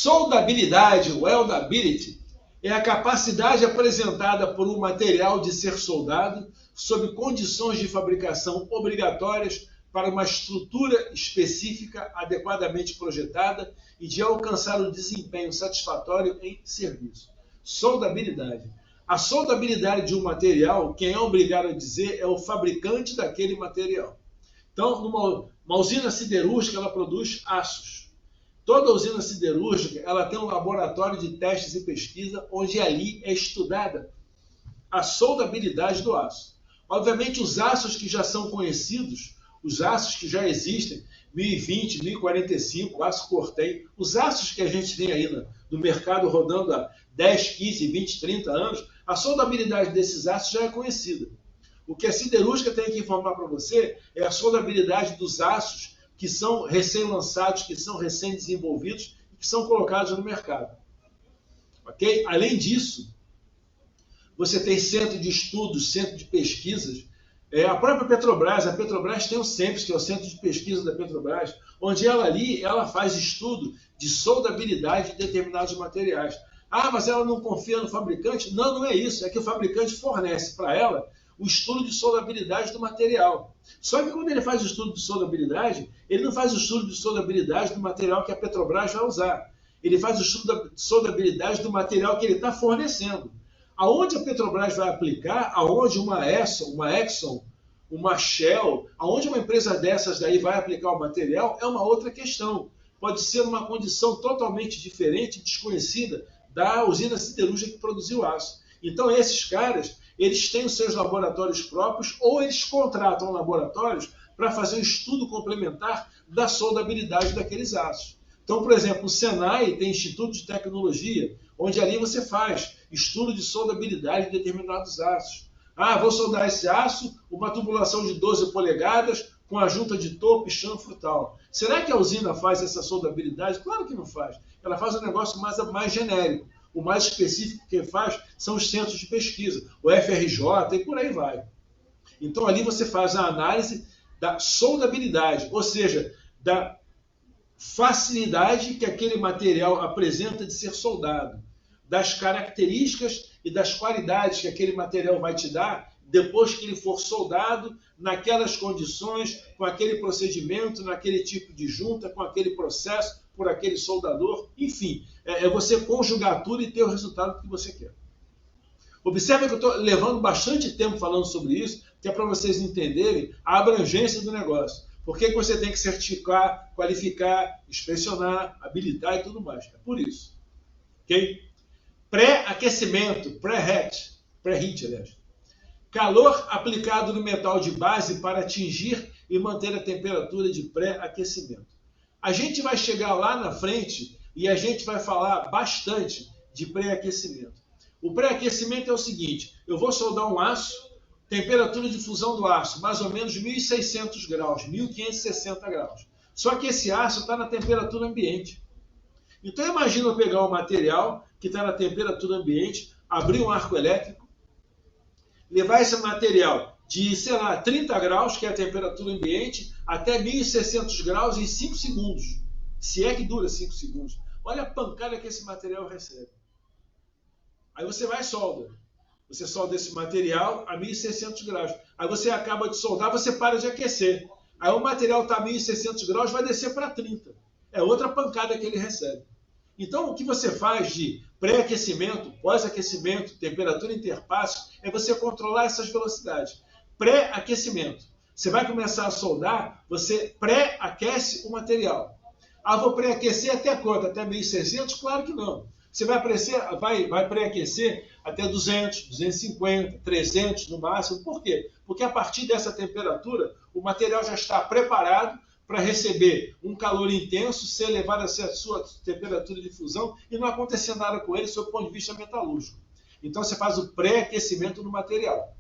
Soldabilidade, weldability, é a capacidade apresentada por um material de ser soldado sob condições de fabricação obrigatórias para uma estrutura específica adequadamente projetada e de alcançar o desempenho satisfatório em serviço. Soldabilidade. A soldabilidade de um material, quem é obrigado a dizer é o fabricante daquele material. Então, uma usina siderúrgica, ela produz aços. Toda usina siderúrgica, ela tem um laboratório de testes e pesquisa, onde ali é estudada a soldabilidade do aço. Obviamente, os aços que já são conhecidos, os aços que já existem, 1020, 1045, aço Cortem, os aços que a gente tem aí no mercado rodando há 10, 15, 20, 30 anos, a soldabilidade desses aços já é conhecida. O que a siderúrgica tem que informar para você é a soldabilidade dos aços que são recém-lançados, que são recém-desenvolvidos e que são colocados no mercado. Ok? Além disso, você tem centro de estudos, centro de pesquisas. A própria Petrobras, a Petrobras tem o CEMPES, que é o Centro de Pesquisa da Petrobras, onde ela faz estudo de soldabilidade de determinados materiais. Ah, mas ela não confia no fabricante? Não, não é isso. É que o fabricante fornece para ela o estudo de soldabilidade do material. Só que quando ele faz o estudo de soldabilidade, ele não faz o estudo de soldabilidade do material que a Petrobras vai usar. Ele faz o estudo de soldabilidade do material que ele está fornecendo. Aonde a Petrobras vai aplicar, aonde uma Exxon, uma Shell, aonde uma empresa dessas daí vai aplicar o material, é uma outra questão. Pode ser uma condição totalmente diferente, desconhecida, da usina siderúrgica que produziu aço. Então, esses caras, eles têm os seus laboratórios próprios ou eles contratam laboratórios para fazer um estudo complementar da soldabilidade daqueles aços. Então, por exemplo, o Senai tem Instituto de Tecnologia, onde ali você faz estudo de soldabilidade de determinados aços. Ah, vou soldar esse aço, uma tubulação de 12 polegadas com a junta de topo e chanfro e tal. Será que a usina faz essa soldabilidade? Claro que não faz. Ela faz um negócio mais genérico. O mais específico que faz são os centros de pesquisa, o FRJ e por aí vai. Então ali você faz a análise da soldabilidade, ou seja, da facilidade que aquele material apresenta de ser soldado, das características e das qualidades que aquele material vai te dar depois que ele for soldado, naquelas condições, com aquele procedimento, naquele tipo de junta, com aquele processo, por aquele soldador, enfim, é você conjugar tudo e ter o resultado que você quer. Observe que eu estou levando bastante tempo falando sobre isso, que é para vocês entenderem a abrangência do negócio. Por que você tem que certificar, qualificar, inspecionar, habilitar e tudo mais. É por isso. Ok? Pré-aquecimento, pré-heat, aliás. Calor aplicado no metal de base para atingir e manter a temperatura de pré-aquecimento. A gente vai chegar lá na frente e a gente vai falar bastante de pré-aquecimento. O pré-aquecimento é o seguinte, eu vou soldar um aço, temperatura de fusão do aço, mais ou menos 1.600 graus, 1.560 graus. Só que esse aço está na temperatura ambiente. Então imagina eu pegar um material que está na temperatura ambiente, abrir um arco elétrico, levar esse material de, sei lá, 30 graus, que é a temperatura ambiente, até 1.600 graus em 5 segundos. Se é que dura 5 segundos. Olha a pancada que esse material recebe. Aí você vai e solda. Você solda esse material a 1.600 graus. Aí você acaba de soldar, você para de aquecer. Aí o material está a 1.600 graus, vai descer para 30. É outra pancada que ele recebe. Então, o que você faz de pré-aquecimento, pós-aquecimento, temperatura interpasse, é você controlar essas velocidades. Pré-aquecimento. Você vai começar a soldar, você pré-aquece o material. Ah, vou pré-aquecer até quanto? Até 1.600? Claro que não. Você vai pré-aquecer até 200, 250, 300 no máximo. Por quê? Porque a partir dessa temperatura, o material já está preparado para receber um calor intenso, ser elevado a sua temperatura de fusão e não acontecer nada com ele sob o ponto de vista metalúrgico. Então você faz o pré-aquecimento do material.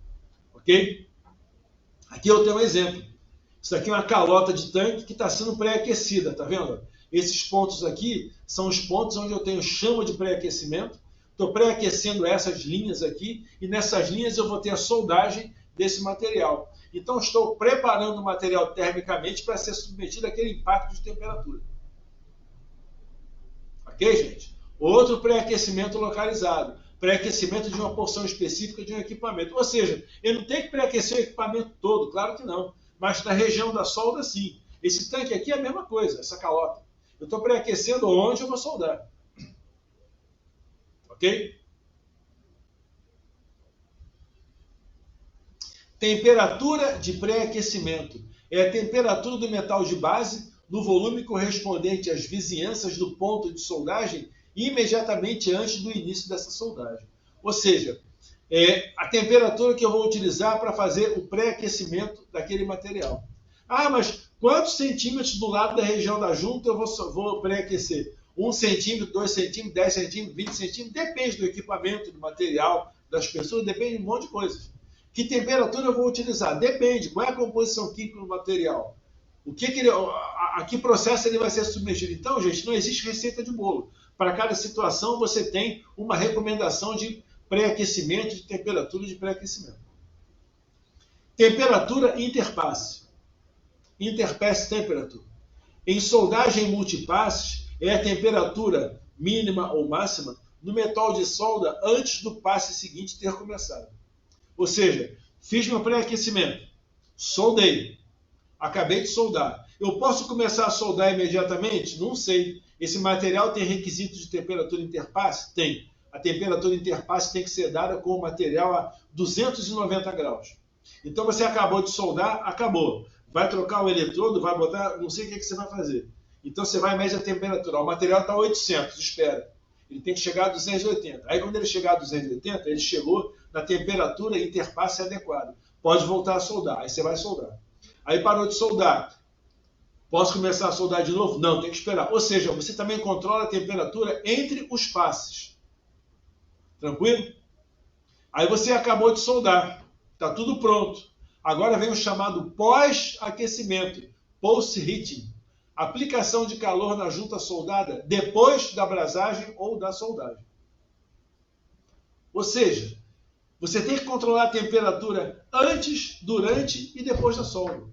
Ok? Aqui eu tenho um exemplo. Isso aqui é uma calota de tanque que está sendo pré-aquecida, tá vendo? Esses pontos aqui são os pontos onde eu tenho chama de pré-aquecimento. Estou pré-aquecendo essas linhas aqui e nessas linhas eu vou ter a soldagem desse material. Então estou preparando o material termicamente para ser submetido àquele impacto de temperatura. Ok, gente? Outro pré-aquecimento localizado. Pré-aquecimento de uma porção específica de um equipamento. Ou seja, eu não tenho que pré-aquecer o equipamento todo, claro que não. Mas na região da solda, sim. Esse tanque aqui é a mesma coisa, essa calota. Eu estou pré-aquecendo onde eu vou soldar. Ok? Temperatura de pré-aquecimento. É a temperatura do metal de base no volume correspondente às vizinhanças do ponto de soldagem imediatamente antes do início dessa soldagem. Ou seja, é a temperatura que eu vou utilizar para fazer o pré-aquecimento daquele material. Ah, mas quantos centímetros do lado da região da junta eu vou pré-aquecer? 1 centímetro, 2 centímetros, 10 centímetros, 20 centímetros? Depende do equipamento, do material, das pessoas, depende de um monte de coisas. Que temperatura eu vou utilizar? Depende. Qual é a composição química do material? A que processo ele vai ser submetido? Então, gente, não existe receita de bolo. Para cada situação, você tem uma recomendação de pré-aquecimento, de temperatura de pré-aquecimento. Temperatura interpasse. Interpasse temperature. Em soldagem multipasses, é a temperatura mínima ou máxima no metal de solda antes do passe seguinte ter começado. Ou seja, fiz meu pré-aquecimento, soldei, acabei de soldar. Eu posso começar a soldar imediatamente? Não sei. Esse material tem requisito de temperatura interpasse? Tem. A temperatura interpasse tem que ser dada com o material a 290 graus. Então você acabou de soldar, acabou. Vai trocar o eletrodo, vai botar, não sei o que você vai fazer. Então você vai medir a temperatura. O material está a 800, espera. Ele tem que chegar a 280. Aí quando ele chegar a 280, ele chegou na temperatura interpasse adequada. Pode voltar a soldar. Aí você vai soldar. Aí parou de soldar. Posso começar a soldar de novo? Não, tem que esperar. Ou seja, você também controla a temperatura entre os passes. Tranquilo? Aí você acabou de soldar. Está tudo pronto. Agora vem o chamado pós-aquecimento, post-heating. Aplicação de calor na junta soldada depois da abrasagem ou da soldagem. Ou seja, você tem que controlar a temperatura antes, durante e depois da solda.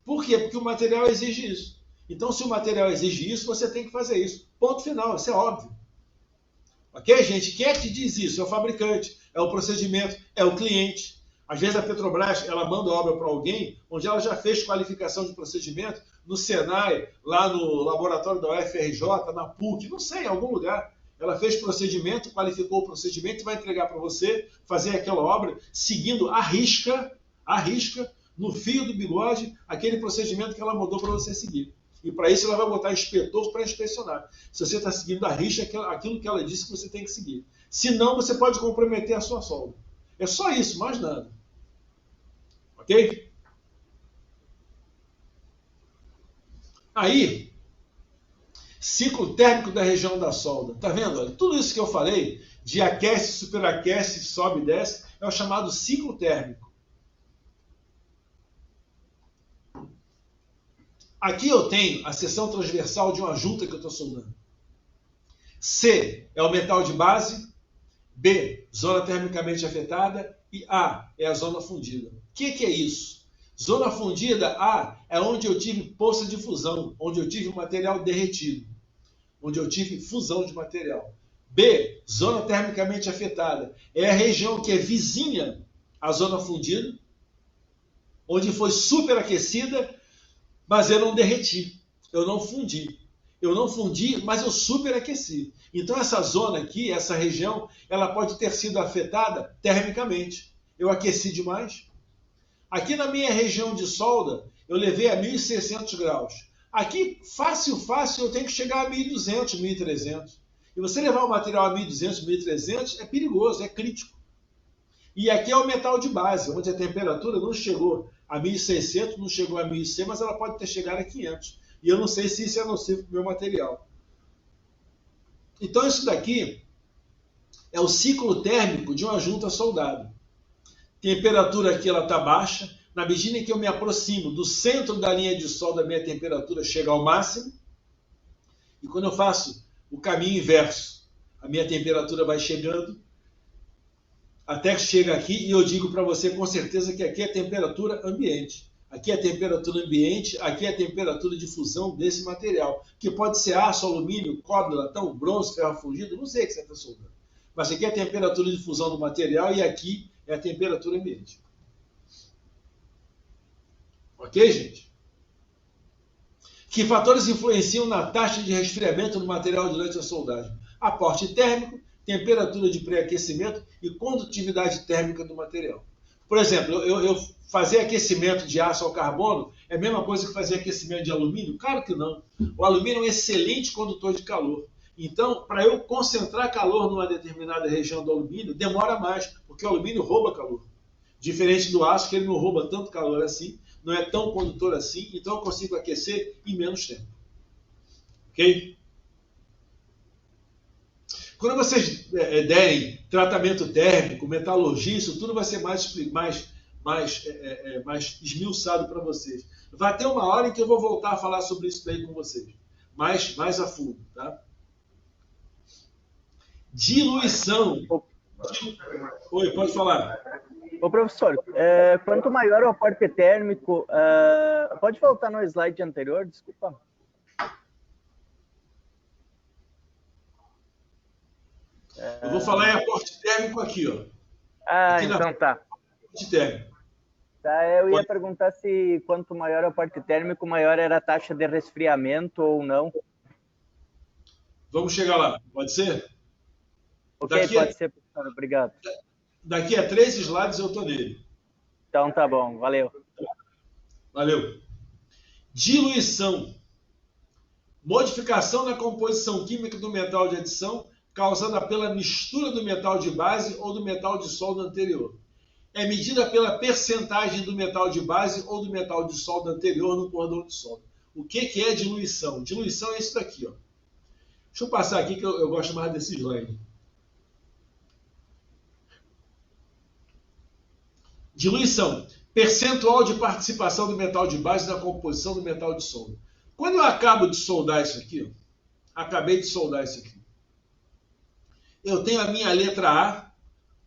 Por quê? Porque o material exige isso. Então, se o material exige isso, você tem que fazer isso. Ponto final, isso é óbvio. Ok, gente? Quem é que diz isso? É o fabricante, é o procedimento, é o cliente. Às vezes a Petrobras ela manda obra para alguém onde ela já fez qualificação de procedimento no Senai, lá no laboratório da UFRJ, na PUC, não sei, em algum lugar. Ela fez procedimento, qualificou o procedimento e vai entregar para você fazer aquela obra seguindo à risca, no fio do bigode, aquele procedimento que ela mandou para você seguir. E para isso ela vai botar inspetor para inspecionar. Se você está seguindo à risca aquilo que ela disse que você tem que seguir. Senão você pode comprometer a sua solda. É só isso, mais nada. Ok? Aí, ciclo térmico da região da solda. Tá vendo? Olha, tudo isso que eu falei, de aquece, superaquece, sobe e desce, é o chamado ciclo térmico. Aqui eu tenho a seção transversal de uma junta que eu estou soldando. C é o metal de base, B, zona termicamente afetada, e A é a zona fundida. O que é isso? Zona fundida, A, é onde eu tive poça de fusão, onde eu tive material derretido, onde eu tive fusão de material. B, zona termicamente afetada, é a região que é vizinha à zona fundida, onde foi superaquecida, mas eu não derreti, eu não fundi. Eu não fundi, mas eu superaqueci. Então essa zona aqui, essa região, ela pode ter sido afetada termicamente. Eu aqueci demais. Aqui na minha região de solda, eu levei a 1.600 graus. Aqui, fácil, eu tenho que chegar a 1.200, 1.300. E você levar o material a 1.200, 1.300 é perigoso, é crítico. E aqui é o metal de base, onde a temperatura não chegou a 1.600, não chegou a 1.100, mas ela pode ter chegado a 500. E eu não sei se isso é nocivo para o meu material. Então isso daqui é o ciclo térmico de uma junta soldada. Temperatura aqui ela está baixa. Na medida em que eu me aproximo do centro da linha de solda, a minha temperatura chega ao máximo. E quando eu faço o caminho inverso, a minha temperatura vai chegando. Até que chega aqui e eu digo para você com certeza que aqui é a temperatura ambiente. Aqui é a temperatura ambiente, aqui é a temperatura de fusão desse material, que pode ser aço, alumínio, cobre, latão, bronze, ferro fundido, não sei o que você está soldando. Mas aqui é a temperatura de fusão do material e aqui é a temperatura ambiente. Ok, gente? Que fatores influenciam na taxa de resfriamento do material durante a soldagem? Aporte térmico, temperatura de pré-aquecimento e condutividade térmica do material. Por exemplo, eu fazer aquecimento de aço ao carbono é a mesma coisa que fazer aquecimento de alumínio? Claro que não. O alumínio é um excelente condutor de calor. Então, para eu concentrar calor numa determinada região do alumínio, demora mais, porque o alumínio rouba calor. Diferente do aço, que ele não rouba tanto calor assim, não é tão condutor assim, então eu consigo aquecer em menos tempo. Ok? Quando vocês derem tratamento térmico, metalurgia, isso tudo vai ser mais esmiuçado para vocês. Vai ter uma hora em que eu vou voltar a falar sobre isso daí com vocês, mais a fundo, tá? Diluição. Oi, pode falar. Ô, professor, quanto maior o aporte térmico... pode voltar no slide anterior, desculpa. Eu vou falar em aporte térmico aqui, ó. Aqui então tá. Aporte térmico. Tá, eu ia perguntar se quanto maior o aporte térmico, maior era a taxa de resfriamento ou não. Vamos chegar lá, pode ser? Ok, pode ser, professor, obrigado. Daqui a 3 slides eu estou nele. Então tá bom, valeu. Valeu. Diluição. Modificação na composição química do metal de adição causada pela mistura do metal de base ou do metal de solda anterior. É medida pela percentagem do metal de base ou do metal de solda anterior no cordão de solda. O que é diluição? Diluição é isso daqui, ó. Deixa eu passar aqui que eu gosto mais desse slide. Diluição. Percentual de participação do metal de base na composição do metal de solda. Quando eu acabo de soldar isso aqui, ó, acabei de soldar isso aqui, eu tenho a minha letra A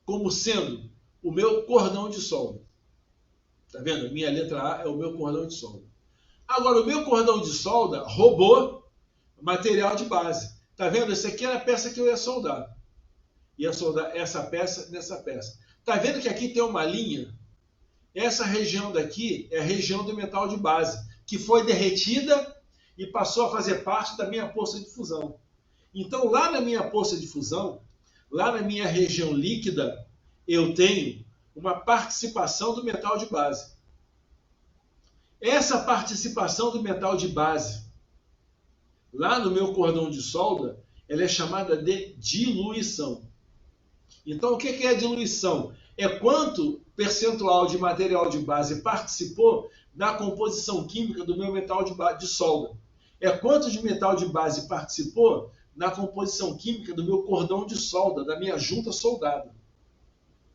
como sendo o meu cordão de solda. Tá vendo? A minha letra A é o meu cordão de solda. Agora, o meu cordão de solda roubou material de base. Tá vendo? Essa aqui era a peça que eu ia soldar. Ia soldar essa peça nessa peça. Tá vendo que aqui tem uma linha? Essa região daqui é a região do metal de base, que foi derretida e passou a fazer parte da minha poça de fusão. Então, lá na minha poça de fusão, lá na minha região líquida, eu tenho uma participação do metal de base. Essa participação do metal de base, lá no meu cordão de solda, ela é chamada de diluição. Então, o que é a diluição? É quanto percentual de material de base participou na composição química do meu metal de solda. É quanto de metal de base participou na composição química do meu cordão de solda, da minha junta soldada.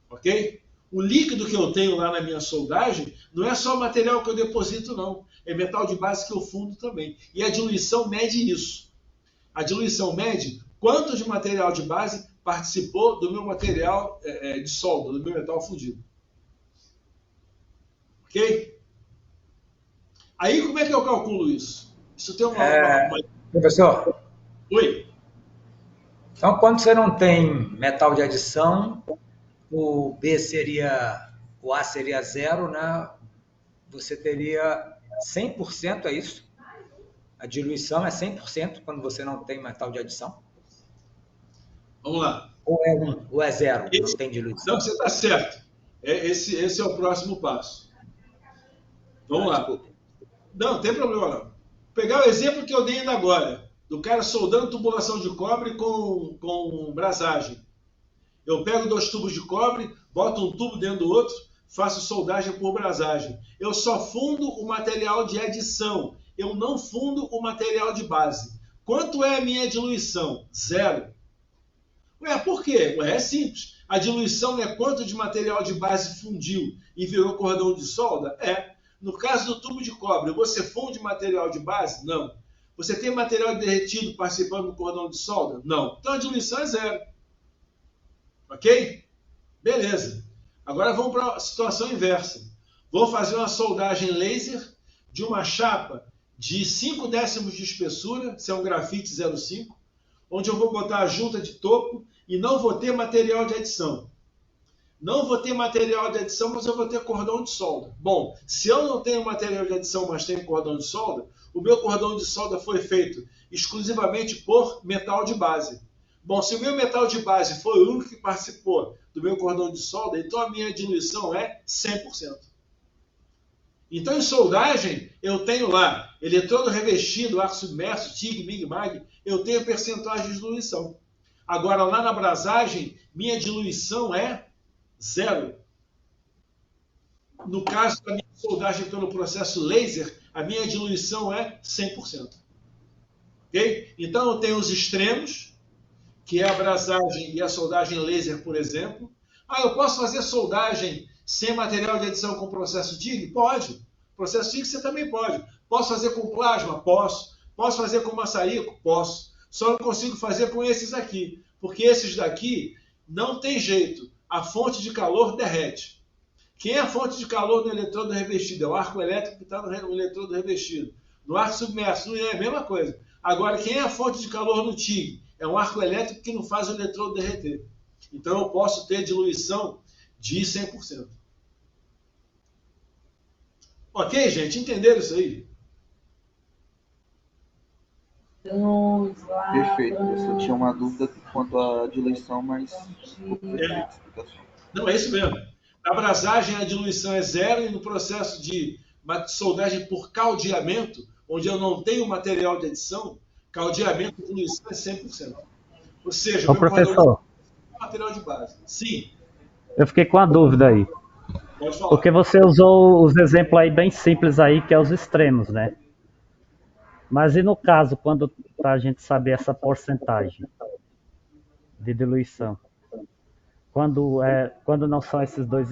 Ok? O líquido que eu tenho lá na minha soldagem não é só o material que eu deposito, não. É metal de base que eu fundo também. E a diluição mede isso. A diluição mede quanto de material de base participou do meu material de solda, do meu metal fundido. Ok? Aí, como é que eu calculo isso? Isso tem uma... Professor? Oi? Então, quando você não tem metal de adição, o B seria... O A seria 0, né? Você teria 100%, é isso? A diluição é 100% quando você não tem metal de adição? Vamos lá. Ou é 1, ou é 0, não tem diluição? Não, você está certo. Esse é o próximo passo. Vamos lá. Desculpa. Não tem problema não. Vou pegar o exemplo que eu dei ainda agora, do cara soldando tubulação de cobre com brasagem. Eu pego 2 tubos de cobre, boto um tubo dentro do outro, faço soldagem por brasagem. Eu só fundo o material de adição. Eu não fundo o material de base. Quanto é a minha diluição? 0. Ué, por quê? Ué, é simples. A diluição é quanto de material de base fundiu e virou cordão de solda? É. No caso do tubo de cobre, você funde material de base? Não. Você tem material derretido participando do cordão de solda? Não. Então a diluição é 0. Ok? Beleza. Agora vamos para a situação inversa. Vou fazer uma soldagem laser de uma chapa de 5 décimos de espessura, se é um grafite 0,5, onde eu vou botar a junta de topo e não vou ter material de adição. Não vou ter material de adição, mas eu vou ter cordão de solda. Bom, se eu não tenho material de adição, mas tenho cordão de solda, o meu cordão de solda foi feito exclusivamente por metal de base. Bom, se o meu metal de base foi o único que participou do meu cordão de solda, então a minha diluição é 100%. Então, em soldagem, eu tenho lá eletrodo revestido, arco submerso, TIG, MIG, MAG, eu tenho percentuais de diluição. Agora, lá na abrasagem, minha diluição é 0. No caso da minha soldagem pelo processo laser, a minha diluição é 100%. Ok? Então, eu tenho os extremos, que é a abrasagem e a soldagem laser, por exemplo. Ah, eu posso fazer soldagem sem material de adição com processo TIG? Pode. Processo TIG você também pode. Posso fazer com plasma? Posso. Posso fazer com maçarico? Posso. Só não consigo fazer com esses aqui, porque esses daqui não tem jeito. A fonte de calor derrete. Quem é a fonte de calor no eletrodo revestido? É o arco elétrico que está no eletrodo revestido. No arco submerso não é a mesma coisa. Agora, quem é a fonte de calor no TIG? É um arco elétrico que não faz o eletrodo derreter. Então, eu posso ter diluição de 100%. Ok, gente? Entenderam isso aí? Perfeito. Eu só tinha uma dúvida quanto à diluição, mas Não, é isso mesmo. Na abrasagem, a diluição é 0 e no processo de soldagem por caldeamento, onde eu não tenho material de adição, caldeamento e diluição é 100%. Ou seja, Ô, professor, é material de base. Sim. eu fiquei com uma dúvida aí. Pode falar. Porque você usou os exemplos aí bem simples aí, que é os extremos, né? Mas e no caso, quando a gente saber essa porcentagem de diluição? Quando não são esses dois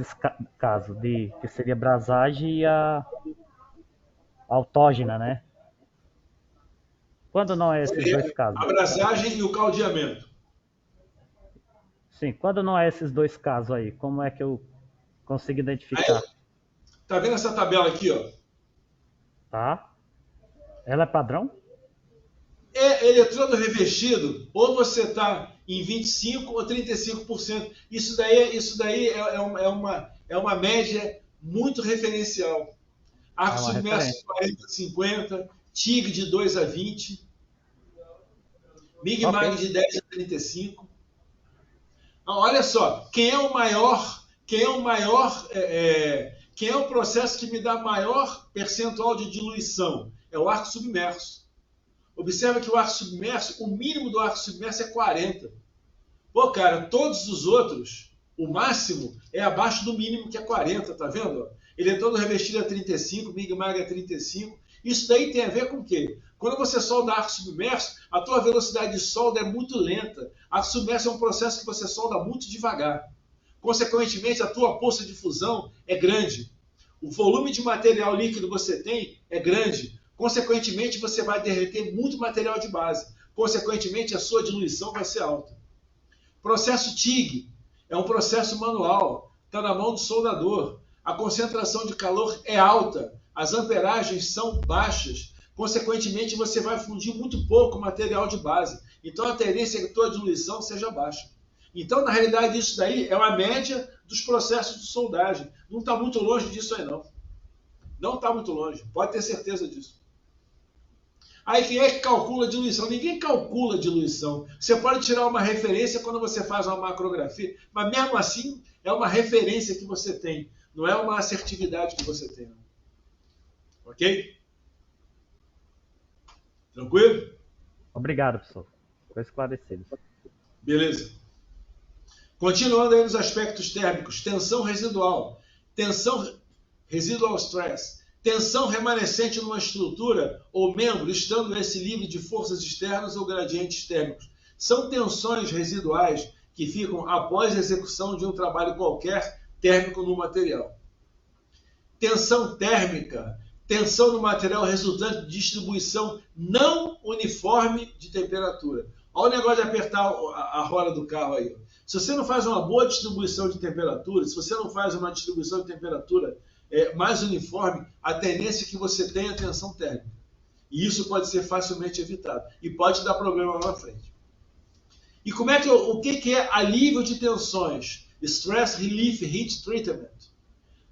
casos, que seria a abrasagem e a autógena, né? Quando não é esses dois casos? A abrasagem e o caldeamento. Sim, quando não é esses dois casos aí, como é que eu consigo identificar? Aí, tá vendo essa tabela aqui, ó? Tá. Ela é padrão? É eletrodo revestido, ou você está em 25% ou 35%. Isso daí é uma média muito referencial. Arco submerso de 40 a 50, TIG de 2 a 20, MIG-MAG de 10 a 35. Olha só, quem é o processo que me dá maior percentual de diluição? É o arco submerso. Observa que o arco submerso, o mínimo do arco submerso é 40. Pô, cara, todos os outros, o máximo é abaixo do mínimo, que é 40, tá vendo? Eletrodo revestido é 35, MIG-MAG é 35. Isso daí tem a ver com o quê? Quando você solda arco submerso, a tua velocidade de solda é muito lenta. Arco submerso é um processo que você solda muito devagar. Consequentemente, a tua poça de fusão é grande. O volume de material líquido que você tem é grande. Consequentemente, você vai derreter muito material de base. Consequentemente, a sua diluição vai ser alta. Processo TIG é um processo manual. Está na mão do soldador. A concentração de calor é alta. As amperagens são baixas. Consequentemente, você vai fundir muito pouco material de base. Então, a tendência é que a tua diluição seja baixa. Então, na realidade, isso daí é uma média dos processos de soldagem. Não está muito longe disso aí, não. Não está muito longe. Pode ter certeza disso. Aí quem é que calcula a diluição? Ninguém calcula a diluição. Você pode tirar uma referência quando você faz uma macrografia, mas mesmo assim é uma referência que você tem. Não é uma assertividade que você tem. Ok? Tranquilo? Obrigado, professor. Foi esclarecido. Beleza. Continuando aí nos aspectos térmicos, tensão residual. Tensão residual stress. Tensão remanescente numa estrutura ou membro, estando esse livre de forças externas ou gradientes térmicos. São tensões residuais que ficam após a execução de um trabalho qualquer térmico no material. Tensão térmica. Tensão no material resultante de distribuição não uniforme de temperatura. Olha o negócio de apertar a roda do carro aí. Se você não faz uma boa distribuição de temperatura, se você não faz uma distribuição de temperatura mais uniforme, a tendência é que você tenha tensão térmica. E isso pode ser facilmente evitado. E pode dar problema lá na frente. E o que é alívio de tensões? Stress Relief Heat Treatment.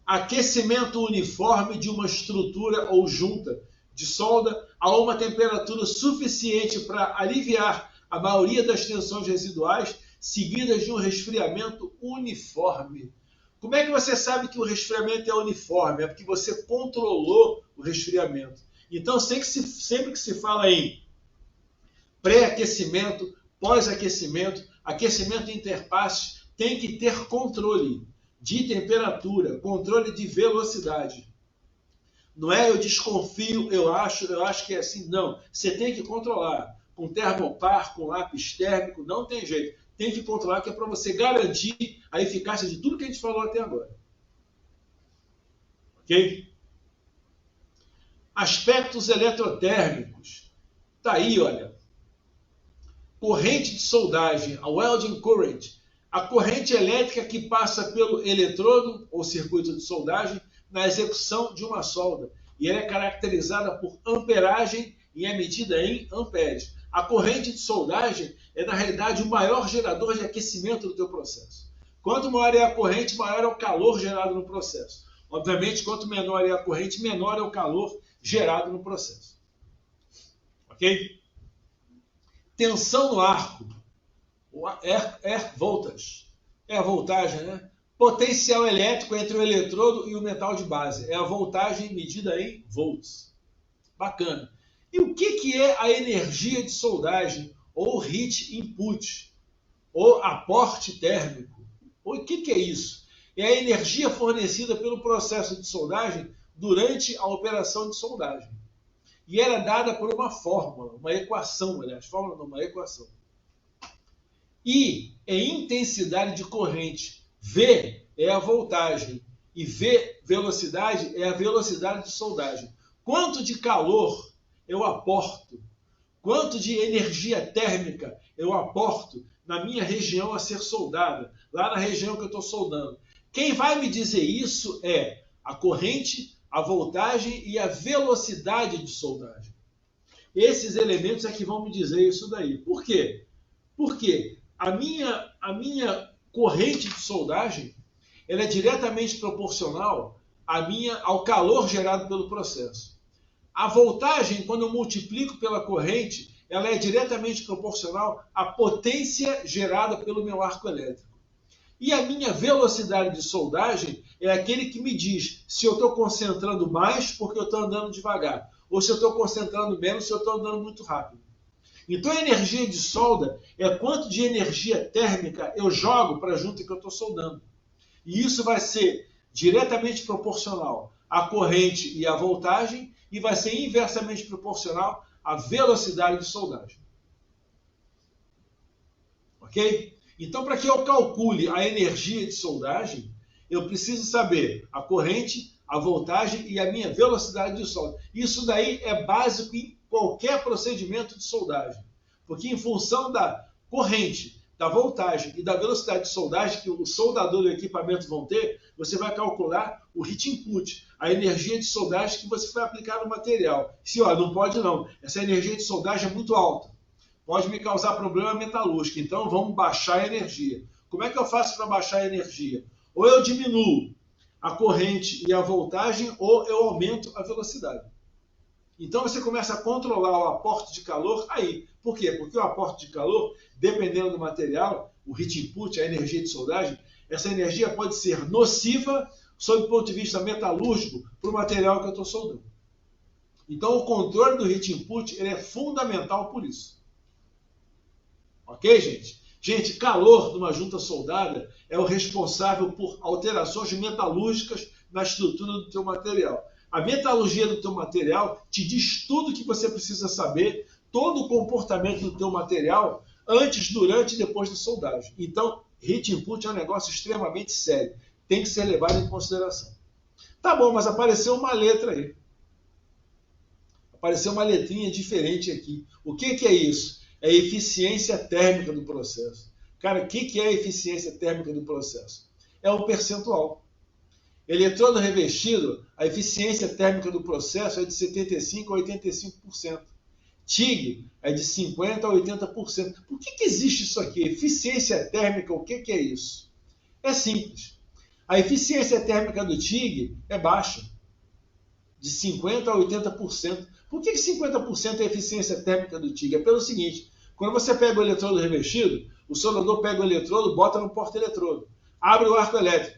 Aquecimento uniforme de uma estrutura ou junta de solda a uma temperatura suficiente para aliviar a maioria das tensões residuais, seguidas de um resfriamento uniforme. Como é que você sabe que o resfriamento é uniforme? É porque você controlou o resfriamento. Então, sempre que se fala em pré-aquecimento, pós-aquecimento, aquecimento interface, tem que ter controle de temperatura, controle de velocidade. Não é eu desconfio, eu acho que é assim. Não, você tem que controlar. Com termopar, com lápis térmico, não tem jeito. Tem que controlar, que é para você garantir a eficácia de tudo que a gente falou até agora. Ok? Aspectos eletrotérmicos. Está aí, olha. Corrente de soldagem, a welding current. A corrente elétrica que passa pelo eletrodo, ou circuito de soldagem, na execução de uma solda. E ela é caracterizada por amperagem e é medida em amperes. A corrente de soldagem é, na realidade, o maior gerador de aquecimento do teu processo. Quanto maior é a corrente, maior é o calor gerado no processo. Obviamente, quanto menor é a corrente, menor é o calor gerado no processo. Ok? Tensão no arco. Air voltage. É a voltagem, né? Potencial elétrico entre o eletrodo e o metal de base. É a voltagem medida em volts. Bacana. E o que é a energia de soldagem? Ou heat input? Ou aporte térmico? O que é isso? É a energia fornecida pelo processo de soldagem durante a operação de soldagem. E ela é dada por uma fórmula, uma equação, aliás. Fórmula não, uma equação. I é intensidade de corrente. V é a voltagem. E V, velocidade, é a velocidade de soldagem. Quanto de calor eu aporto? Quanto de energia térmica eu aporto na minha região a ser soldada? Lá na região que eu estou soldando. Quem vai me dizer isso é a corrente, a voltagem e a velocidade de soldagem. Esses elementos é que vão me dizer isso daí. Por quê? Porque a minha corrente de soldagem ela é diretamente proporcional ao calor gerado pelo processo. A voltagem, quando eu multiplico pela corrente, ela é diretamente proporcional à potência gerada pelo meu arco elétrico. E a minha velocidade de soldagem é aquele que me diz se eu estou concentrando mais porque eu estou andando devagar, ou se eu estou concentrando menos se eu estou andando muito rápido. Então a energia de solda é quanto de energia térmica eu jogo para a junta que eu estou soldando. E isso vai ser diretamente proporcional à corrente e à voltagem e vai ser inversamente proporcional à velocidade de soldagem. Ok? Então, para que eu calcule a energia de soldagem, eu preciso saber a corrente, a voltagem e a minha velocidade de solda. Isso daí é básico em qualquer procedimento de soldagem. Porque em função da corrente, da voltagem e da velocidade de soldagem que o soldador e o equipamento vão ter, você vai calcular o heat input, a energia de soldagem que você vai aplicar no material. Se, não pode não, essa energia de soldagem é muito alta. Pode me causar problema metalúrgico, então vamos baixar a energia. Como é que eu faço para baixar a energia? Ou eu diminuo a corrente e a voltagem, ou eu aumento a velocidade. Então você começa a controlar o aporte de calor aí. Por quê? Porque o aporte de calor, dependendo do material, o heat input, a energia de soldagem, essa energia pode ser nociva sob o ponto de vista metalúrgico para o material que eu estou soldando. Então o controle do heat input ele é fundamental por isso. Ok, gente? Gente, calor de uma junta soldada é o responsável por alterações metalúrgicas na estrutura do teu material. A metalurgia do teu material te diz tudo o que você precisa saber, todo o comportamento do teu material antes, durante e depois da soldagem. Então, heat input é um negócio extremamente sério. Tem que ser levado em consideração. Tá bom, mas apareceu uma letra aí. Apareceu uma letrinha diferente aqui. O que é isso? É a eficiência térmica do processo. Cara, o que é a eficiência térmica do processo? É um percentual. Eletrodo revestido, a eficiência térmica do processo é de 75% a 85%. TIG é de 50% a 80%. Por que existe isso aqui? Eficiência térmica, o que é isso? É simples. A eficiência térmica do TIG é baixa, de 50% a 80%. Por que 50% é a eficiência térmica do TIG? É pelo seguinte, quando você pega o eletrodo revestido, o soldador pega o eletrodo, bota no porta-eletrodo, abre o arco elétrico.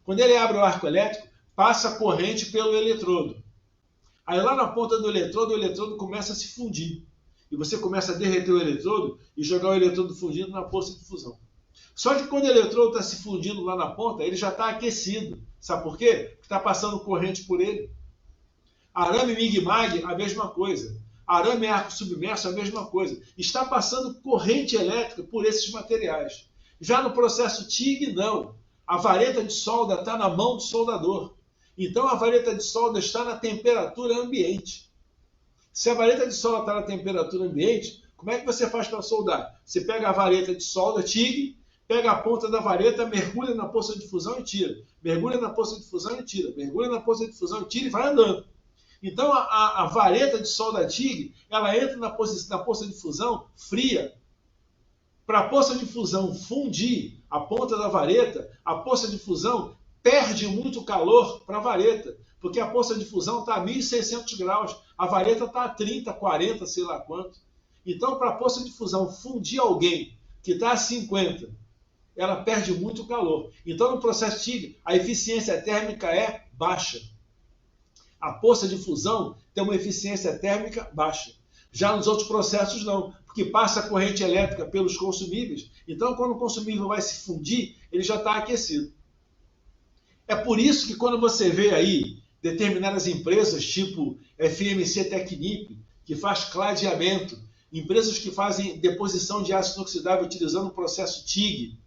Quando ele abre o arco elétrico, passa a corrente pelo eletrodo. Aí lá na ponta do eletrodo, o eletrodo começa a se fundir. E você começa a derreter o eletrodo e jogar o eletrodo fundido na poça de fusão. Só que quando o eletrodo está se fundindo lá na ponta, ele já está aquecido. Sabe por quê? Porque está passando corrente por ele. Arame MIG-MAG, a mesma coisa. Arame arco submerso, a mesma coisa. Está passando corrente elétrica por esses materiais. Já no processo TIG, não. A vareta de solda está na mão do soldador. Então a vareta de solda está na temperatura ambiente. Se a vareta de solda está na temperatura ambiente, como é que você faz para soldar? Você pega a vareta de solda TIG, pega a ponta da vareta, mergulha na poça de fusão e tira. Mergulha na poça de fusão e tira. Mergulha na poça de fusão e tira e vai andando. Então a vareta de solda TIG, ela entra na poça de fusão fria. Para a poça de fusão fundir a ponta da vareta, a poça de fusão perde muito calor para a vareta, porque a poça de fusão está a 1.600 graus, a vareta está a 30, 40, sei lá quanto. Então, para a poça de fusão fundir alguém que está a 50, ela perde muito calor. Então, no processo TIG, a eficiência térmica é baixa. A poça de fusão tem uma eficiência térmica baixa. Já nos outros processos, não, porque passa a corrente elétrica pelos consumíveis. Então, quando o consumível vai se fundir, ele já está aquecido. É por isso que quando você vê aí determinadas empresas, tipo FMC Technip, que faz cladeamento, empresas que fazem deposição de ácido inoxidável utilizando o processo TIG,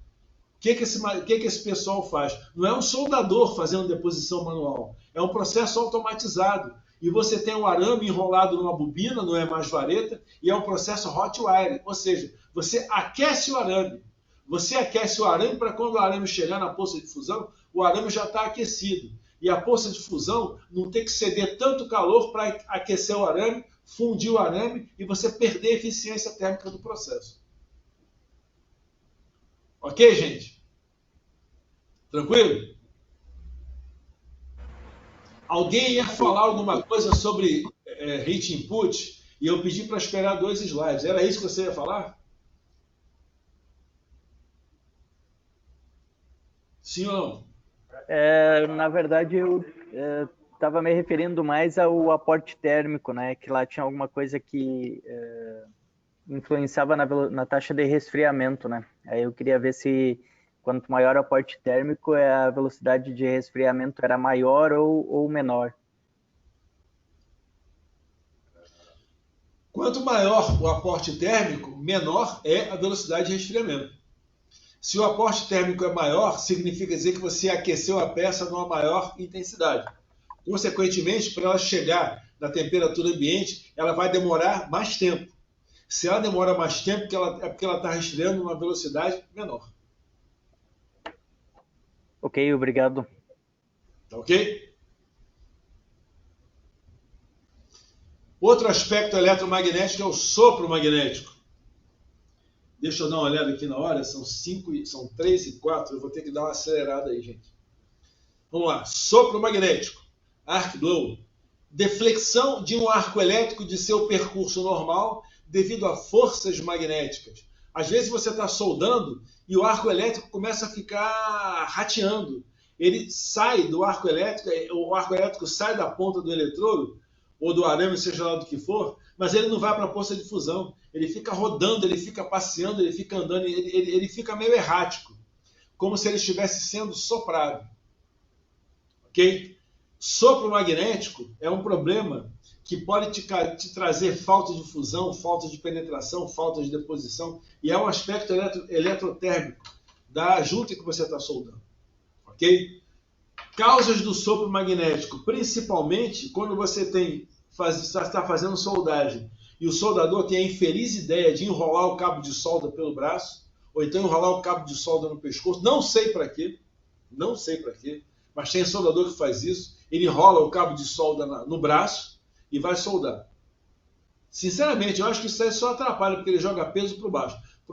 o que esse pessoal faz? Não é um soldador fazendo deposição manual, é um processo automatizado. E você tem um arame enrolado numa bobina, não é mais vareta, e é um processo hot wire, ou seja, você aquece o arame. Você aquece o arame para quando o arame chegar na poça de fusão, o arame já está aquecido. E a poça de fusão não tem que ceder tanto calor para aquecer o arame, fundir o arame e você perder a eficiência térmica do processo. Ok, gente? Tranquilo? Alguém ia falar alguma coisa sobre hit input e eu pedi para esperar 2 slides. Era isso que você ia falar? Sim ou não? Na verdade, eu estava me referindo mais ao aporte térmico, né? Que lá tinha alguma coisa que influenciava na taxa de resfriamento, né? Aí eu queria ver se quanto maior o aporte térmico, a velocidade de resfriamento era maior ou menor. Quanto maior o aporte térmico, menor é a velocidade de resfriamento. Se o aporte térmico é maior, significa dizer que você aqueceu a peça numa maior intensidade. Consequentemente, para ela chegar na temperatura ambiente, ela vai demorar mais tempo. Se ela demora mais tempo, é porque ela está resfriando numa velocidade menor. Ok, obrigado. Tá ok? Outro aspecto eletromagnético é o sopro magnético. Deixa eu dar uma olhada aqui na hora, são 3:04, eu vou ter que dar uma acelerada aí, gente. Vamos lá, sopro magnético, arc blow. Deflexão de um arco elétrico de seu percurso normal devido a forças magnéticas. Às vezes você está soldando e o arco elétrico começa a ficar rateando. Ele sai do arco elétrico, o arco elétrico sai da ponta do eletrodo, ou do arame, seja lá do que for, mas ele não vai para a poça de fusão. Ele fica rodando, ele fica passeando, ele fica andando, ele fica meio errático, como se ele estivesse sendo soprado. Ok? Sopro magnético é um problema que pode te trazer falta de fusão, falta de penetração, falta de deposição, e é um aspecto eletrotérmico da junta que você está soldando. Ok? Causas do sopro magnético, principalmente quando você está fazendo soldagem e o soldador tem a infeliz ideia de enrolar o cabo de solda pelo braço, ou então enrolar o cabo de solda no pescoço, não sei para quê, mas tem soldador que faz isso. Ele enrola o cabo de solda no braço e vai soldar. Sinceramente, eu acho que isso aí só atrapalha, porque ele joga peso para o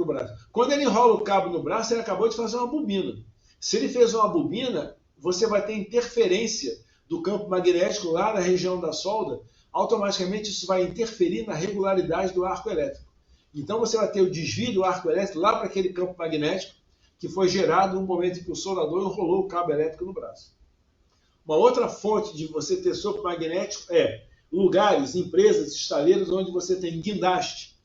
braço. Quando ele enrola o cabo no braço, ele acabou de fazer uma bobina. Se ele fez uma bobina, você vai ter interferência do campo magnético lá na região da solda. Automaticamente isso vai interferir na regularidade do arco elétrico. Então você vai ter o desvio do arco elétrico lá para aquele campo magnético que foi gerado no momento em que o soldador enrolou o cabo elétrico no braço. Uma outra fonte de você ter sopro magnético é lugares, empresas, estaleiros onde você tem guindaste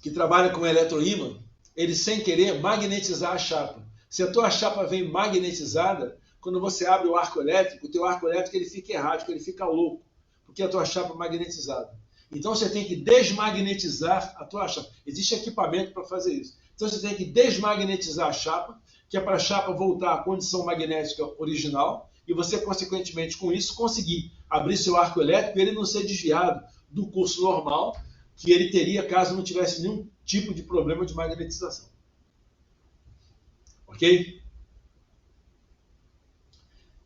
que trabalha com eletroímã, ele sem querer magnetizar a chapa. Se a tua chapa vem magnetizada, quando você abre o arco elétrico, o teu arco elétrico ele fica errático, ele fica louco, porque a tua chapa é magnetizada. Então você tem que desmagnetizar a tua chapa. Existe equipamento para fazer isso. Então você tem que desmagnetizar a chapa, que é para a chapa voltar à condição magnética original, e você, consequentemente, com isso, conseguir abrir seu arco elétrico e ele não ser desviado do curso normal que ele teria caso não tivesse nenhum tipo de problema de magnetização. Ok?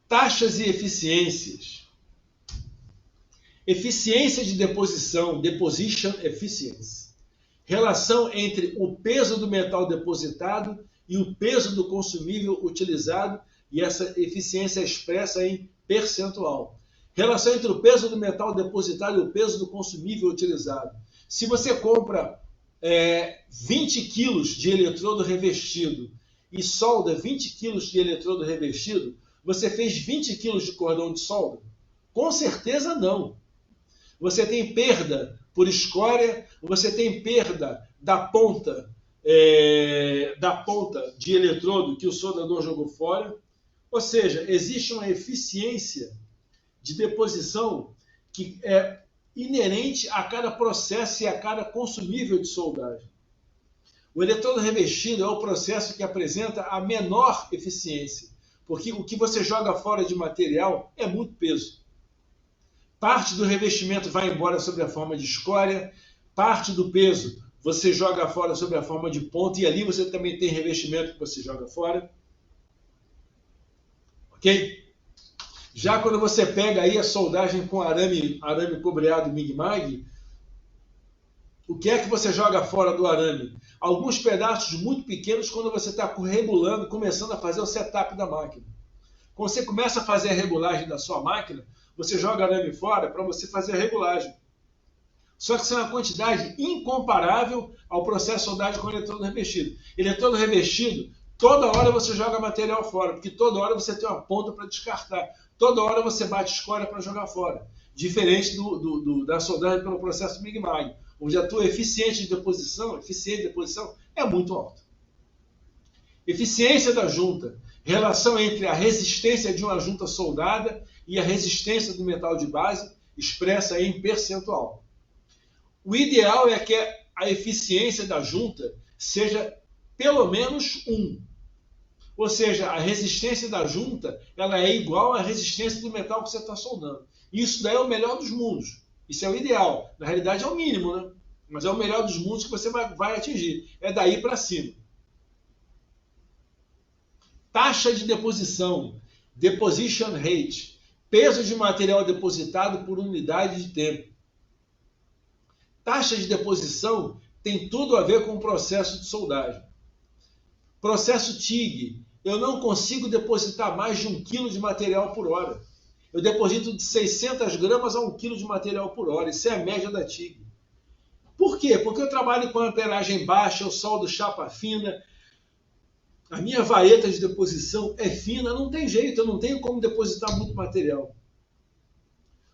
Taxas e eficiências. Eficiência de deposição, deposition efficiency. Relação entre o peso do metal depositado e o peso do consumível utilizado, e essa eficiência é expressa em percentual. Relação entre o peso do metal depositado e o peso do consumível utilizado. Se você compra 20 quilos de eletrodo revestido e solda 20 quilos de eletrodo revestido, você fez 20 quilos de cordão de solda? Com certeza não. Você tem perda por escória, você tem perda da ponta de eletrodo que o soldador jogou fora. Ou seja, existe uma eficiência de deposição que é inerente a cada processo e a cada consumível de soldagem. O eletrodo revestido é o processo que apresenta a menor eficiência, porque o que você joga fora de material é muito peso. Parte do revestimento vai embora sob a forma de escória, parte do peso você joga fora sob a forma de ponta, e ali você também tem revestimento que você joga fora. Ok? Já quando você pega aí a soldagem com arame cobreado MIG-MAG, o que é que você joga fora do arame? Alguns pedaços muito pequenos quando você está regulando, começando a fazer o setup da máquina. Quando você começa a fazer a regulagem da sua máquina, você joga arame fora para você fazer a regulagem. Só que isso é uma quantidade incomparável ao processo de soldagem com eletrodo revestido. Eletrodo revestido, toda hora você joga material fora, porque toda hora você tem uma ponta para descartar. Toda hora você bate escória para jogar fora. Diferente da soldagem pelo processo MIG-MAG, onde a tua eficiência de deposição é muito alta. Eficiência da junta. Relação entre a resistência de uma junta soldada e a resistência do metal de base, expressa em percentual. O ideal é que a eficiência da junta seja pelo menos 1. Ou seja, a resistência da junta ela é igual à resistência do metal que você está soldando. Isso daí é o melhor dos mundos. Isso é o ideal. Na realidade é o mínimo, né? Mas é o melhor dos mundos que você vai atingir. É daí para cima. Taxa de deposição. Deposition rate. Peso de material depositado por unidade de tempo. Taxa de deposição tem tudo a ver com o processo de soldagem. Processo TIG. Eu não consigo depositar mais de 1 kg de material por hora. Eu deposito de 600 gramas a 1 kg de material por hora. Isso é a média da TIG. Por quê? Porque eu trabalho com amperagem baixa, eu soldo chapa fina, a minha vareta de deposição é fina, não tem jeito, eu não tenho como depositar muito material.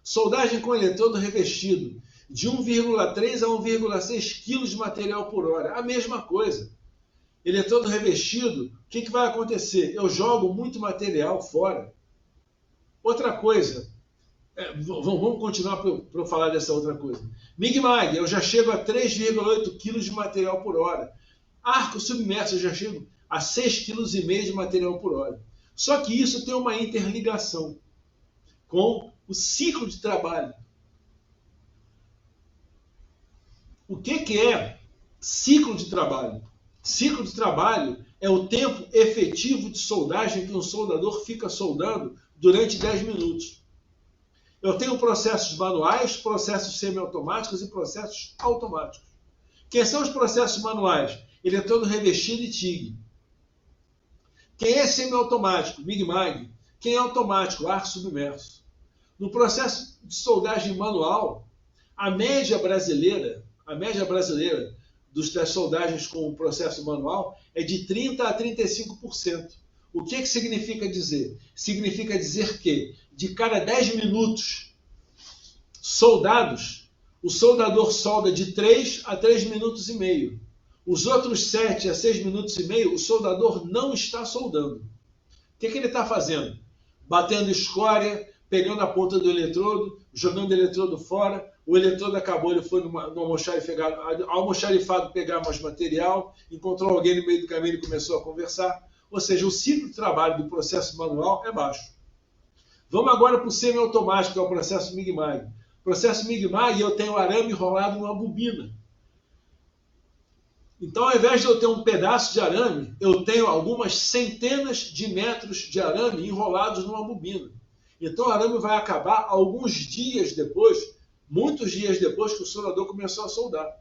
Soldagem com eletrodo revestido, de 1,3 a 1,6 kg de material por hora, a mesma coisa. Eletrodo revestido, o que vai acontecer? Eu jogo muito material fora. Outra coisa, vamos continuar para eu falar dessa outra coisa. MIG-MAG, eu já chego a 3,8 kg de material por hora. Arco submerso, eu já chego a 6,5 kg de material por hora. Só que isso tem uma interligação com o ciclo de trabalho. O que é ciclo de trabalho? Ciclo de trabalho é o tempo efetivo de soldagem que um soldador fica soldando durante 10 minutos. Eu tenho processos manuais, processos semiautomáticos e processos automáticos. Quem são os processos manuais? Eletrodo revestido e TIG. Quem é semiautomático? MIG-MAG. Quem é automático? Ar submerso. No processo de soldagem manual, a média brasileira das soldagens com o processo manual é de 30% a 35%. O que significa dizer? Significa dizer que, de cada 10 minutos soldados, o soldador solda de 3 a 3 minutos e meio. Os outros 7 a 6 minutos e meio, o soldador não está soldando. O que ele está fazendo? Batendo escória, pegando a ponta do eletrodo, jogando o eletrodo fora, o eletrodo acabou, ele foi no almoxarifado pegar mais material, encontrou alguém no meio do caminho e começou a conversar. Ou seja, o ciclo de trabalho do processo manual é baixo. Vamos agora para o semiautomático, que é o processo MIG-MAG. O processo MIG-MAG, eu tenho arame enrolado numa bobina. Então, ao invés de eu ter um pedaço de arame, eu tenho algumas centenas de metros de arame enrolados numa bobina. Então, o arame vai acabar alguns dias depois, muitos dias depois que o soldador começou a soldar.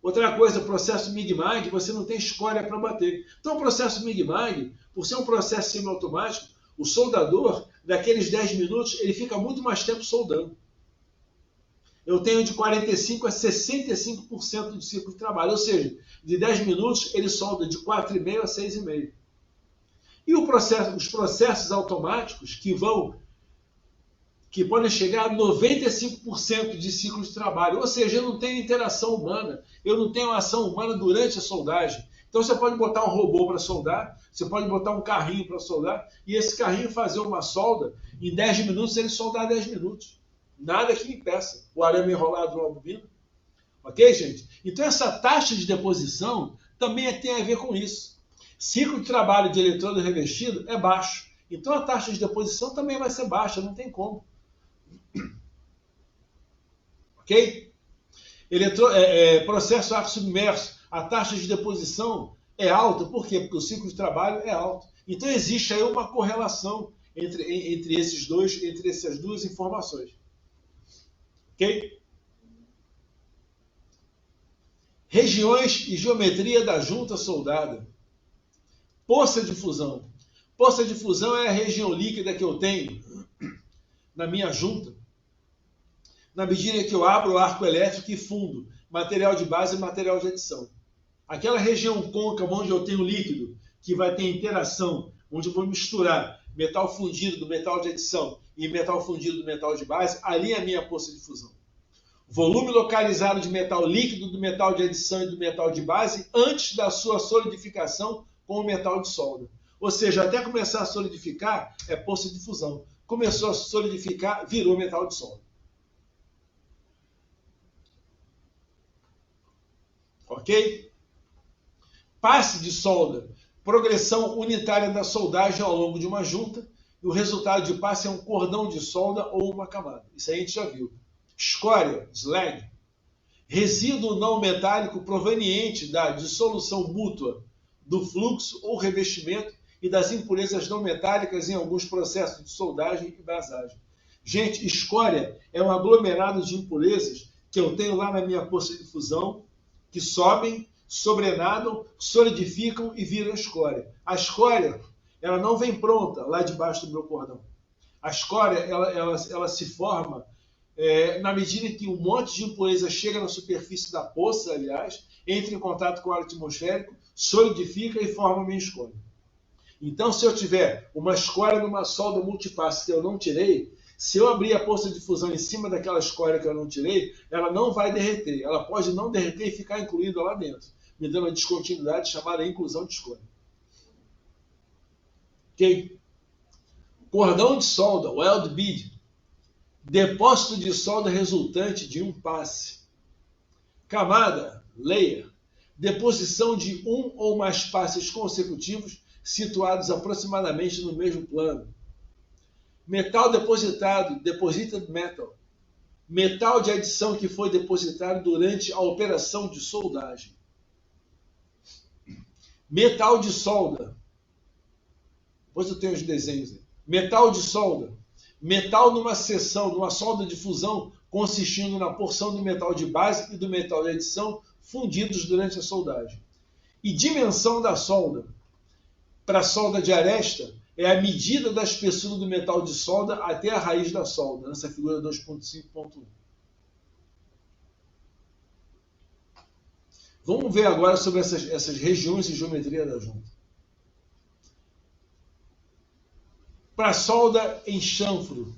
Outra coisa, o processo MIG-MAG, você não tem escória para bater. Então, o processo MIG-MAG, por ser um processo semiautomático, o soldador, daqueles 10 minutos, ele fica muito mais tempo soldando. Eu tenho de 45% a 65% do ciclo de trabalho. Ou seja, de 10 minutos, ele solda de 4,5 a 6,5. E os processos automáticos que podem chegar a 95% de ciclo de trabalho. Ou seja, eu não tenho interação humana, eu não tenho ação humana durante a soldagem. Então você pode botar um robô para soldar, você pode botar um carrinho para soldar, e esse carrinho fazer uma solda, em 10 minutos ele soldar 10 minutos. Nada que impeça o arame enrolado numa bobina. Ok, gente? Então essa taxa de deposição também tem a ver com isso. Ciclo de trabalho de eletrodo revestido é baixo. Então a taxa de deposição também vai ser baixa, não tem como. Ok? Processo ar submerso, a taxa de deposição é alta. Por quê? Porque o ciclo de trabalho é alto. Então existe aí uma correlação entre essas duas informações. Ok? Regiões e geometria da junta soldada. Poça de fusão. Poça de fusão é a região líquida que eu tenho na minha junta, na medida que eu abro o arco elétrico e fundo material de base e material de adição. Aquela região côncava onde eu tenho líquido, que vai ter interação, onde eu vou misturar metal fundido do metal de adição e metal fundido do metal de base, ali é a minha poça de fusão. Volume localizado de metal líquido do metal de adição e do metal de base antes da sua solidificação com o metal de solda. Ou seja, até começar a solidificar é poça de fusão. Começou a solidificar, virou metal de solda. Ok? Passe de solda. Progressão unitária da soldagem ao longo de uma junta. E o resultado de passe é um cordão de solda ou uma camada. Isso aí a gente já viu. Escória, slag. Resíduo não metálico proveniente da dissolução mútua do fluxo ou revestimento e das impurezas não metálicas em alguns processos de soldagem e brasagem. Gente, escória é um aglomerado de impurezas que eu tenho lá na minha poça de fusão, que sobem, sobrenadam, solidificam e viram escória. A escória, ela não vem pronta lá debaixo do meu cordão. A escória, ela se forma na medida que um monte de impureza chega na superfície da poça, aliás, entra em contato com o ar atmosférico, solidifica e forma a minha escória. Então, se eu tiver uma escória numa solda multipasse que eu não tirei, se eu abrir a poça de fusão em cima daquela escória que eu não tirei, ela não vai derreter. Ela pode não derreter e ficar incluída lá dentro, me dando uma descontinuidade chamada inclusão de escória. Ok? Cordão de solda, weld bead. Depósito de solda resultante de um passe. Camada, layer. Deposição de um ou mais passes consecutivos situados aproximadamente no mesmo plano. Metal depositado, deposited metal. Metal de adição que foi depositado durante a operação de soldagem. Metal de solda. Depois eu tenho os desenhos aí. Metal de solda. Metal numa seção, numa solda de fusão, consistindo na porção do metal de base e do metal de adição fundidos durante a soldagem. E dimensão da solda. Para a solda de aresta, é a medida da espessura do metal de solda até a raiz da solda, nessa figura 2.5.1. Vamos ver agora sobre essas regiões de geometria da junta. Para a solda em chanfro,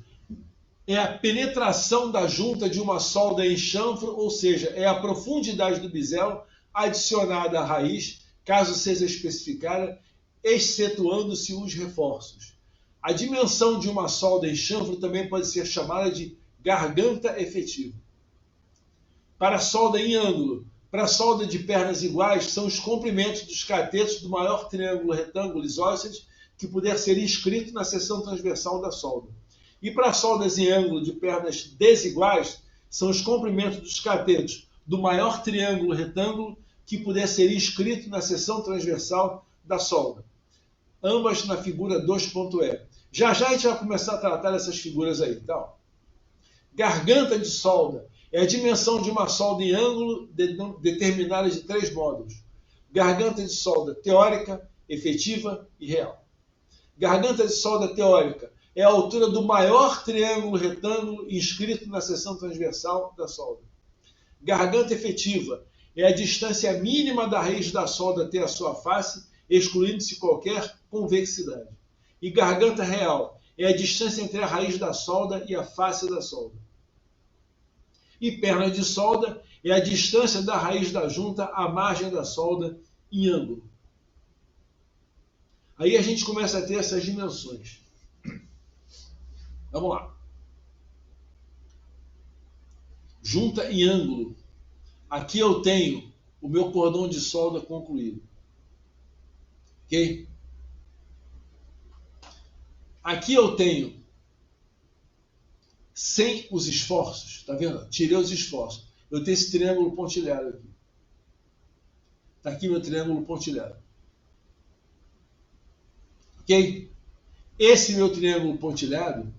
é a penetração da junta de uma solda em chanfro, ou seja, é a profundidade do bisel adicionada à raiz, caso seja especificada, excetuando-se os reforços. A dimensão de uma solda em chanfro também pode ser chamada de garganta efetiva. Para a solda em ângulo, para a solda de pernas iguais, são os comprimentos dos catetos do maior triângulo retângulo isósceles que puder ser inscrito na seção transversal da solda. E para soldas em ângulo de pernas desiguais, são os comprimentos dos catetos do maior triângulo retângulo que puder ser inscrito na seção transversal da solda. Ambas na figura 2.E. Já já a gente vai começar a tratar dessas figuras aí. Então, garganta de solda é a dimensão de uma solda em ângulo determinada de 3 módulos. Garganta de solda teórica, efetiva e real. Garganta de solda teórica é a altura do maior triângulo retângulo inscrito na seção transversal da solda. Garganta efetiva é a distância mínima da raiz da solda até a sua face, excluindo-se qualquer convexidade. E garganta real é a distância entre a raiz da solda e a face da solda. E perna de solda é a distância da raiz da junta à margem da solda em ângulo. Aí a gente começa a ter essas dimensões. Vamos lá. Junta em ângulo. Aqui eu tenho o meu cordão de solda concluído. Ok? Aqui eu tenho, sem os esforços, tá vendo? Tirei os esforços. Eu tenho esse triângulo pontilhado aqui. Está aqui meu triângulo pontilhado. Ok? Esse meu triângulo pontilhado,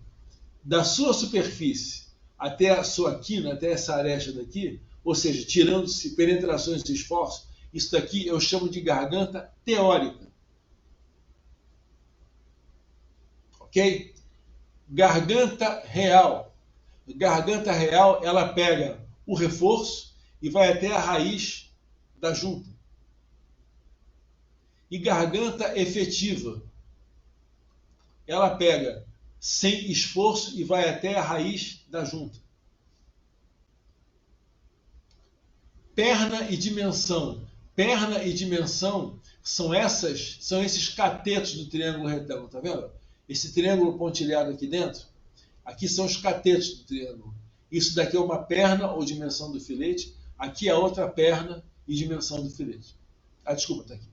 da sua superfície até a sua quina, até essa aresta daqui, ou seja, tirando-se penetrações e esforços, isso daqui eu chamo de garganta teórica. Ok? Garganta real. Garganta real, ela pega o reforço e vai até a raiz da junta. E garganta efetiva, ela pega sem esforço e vai até a raiz da junta. Perna e dimensão. Perna e dimensão são esses catetos do triângulo retângulo, tá vendo? Esse triângulo pontilhado aqui dentro, aqui são os catetos do triângulo. Isso daqui é uma perna ou dimensão do filete, aqui é outra perna e dimensão do filete. Ah, desculpa, está aqui.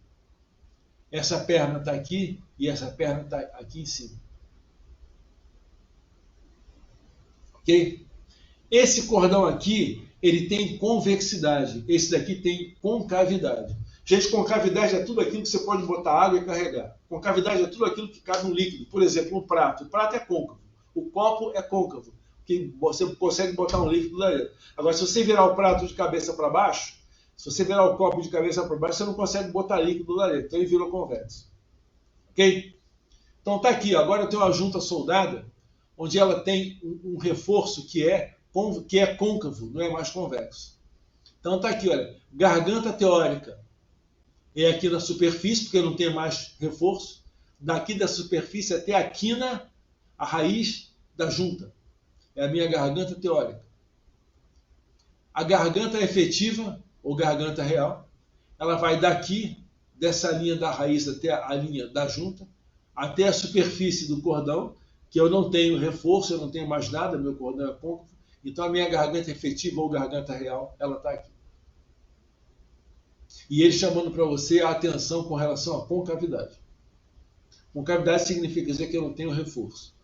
Essa perna está aqui e essa perna está aqui em cima. Ok? Esse cordão aqui, ele tem convexidade. Esse daqui tem concavidade. Gente, concavidade é tudo aquilo que você pode botar água e carregar. Concavidade é tudo aquilo que cabe no líquido. Por exemplo, um prato. O prato é côncavo. O copo é côncavo. Que você consegue botar um líquido lá dentro. Agora, se você virar o prato de cabeça para baixo, se você virar o copo de cabeça para baixo, você não consegue botar líquido lá dentro. Então ele virou convexo. Ok? Então tá aqui. Agora eu tenho uma junta soldada, onde ela tem um reforço que é côncavo, não é mais convexo. Então tá aqui, olha. Garganta teórica é aqui na superfície, porque não tem mais reforço. Daqui da superfície até a quina, a raiz da junta. É a minha garganta teórica. A garganta efetiva, ou garganta real, ela vai daqui, dessa linha da raiz até a linha da junta, até a superfície do cordão, que eu não tenho reforço, eu não tenho mais nada, meu cordão é côncavo. Então a minha garganta efetiva ou garganta real, ela está aqui. E ele chamando para você a atenção com relação à concavidade. Concavidade significa dizer que eu não tenho reforço.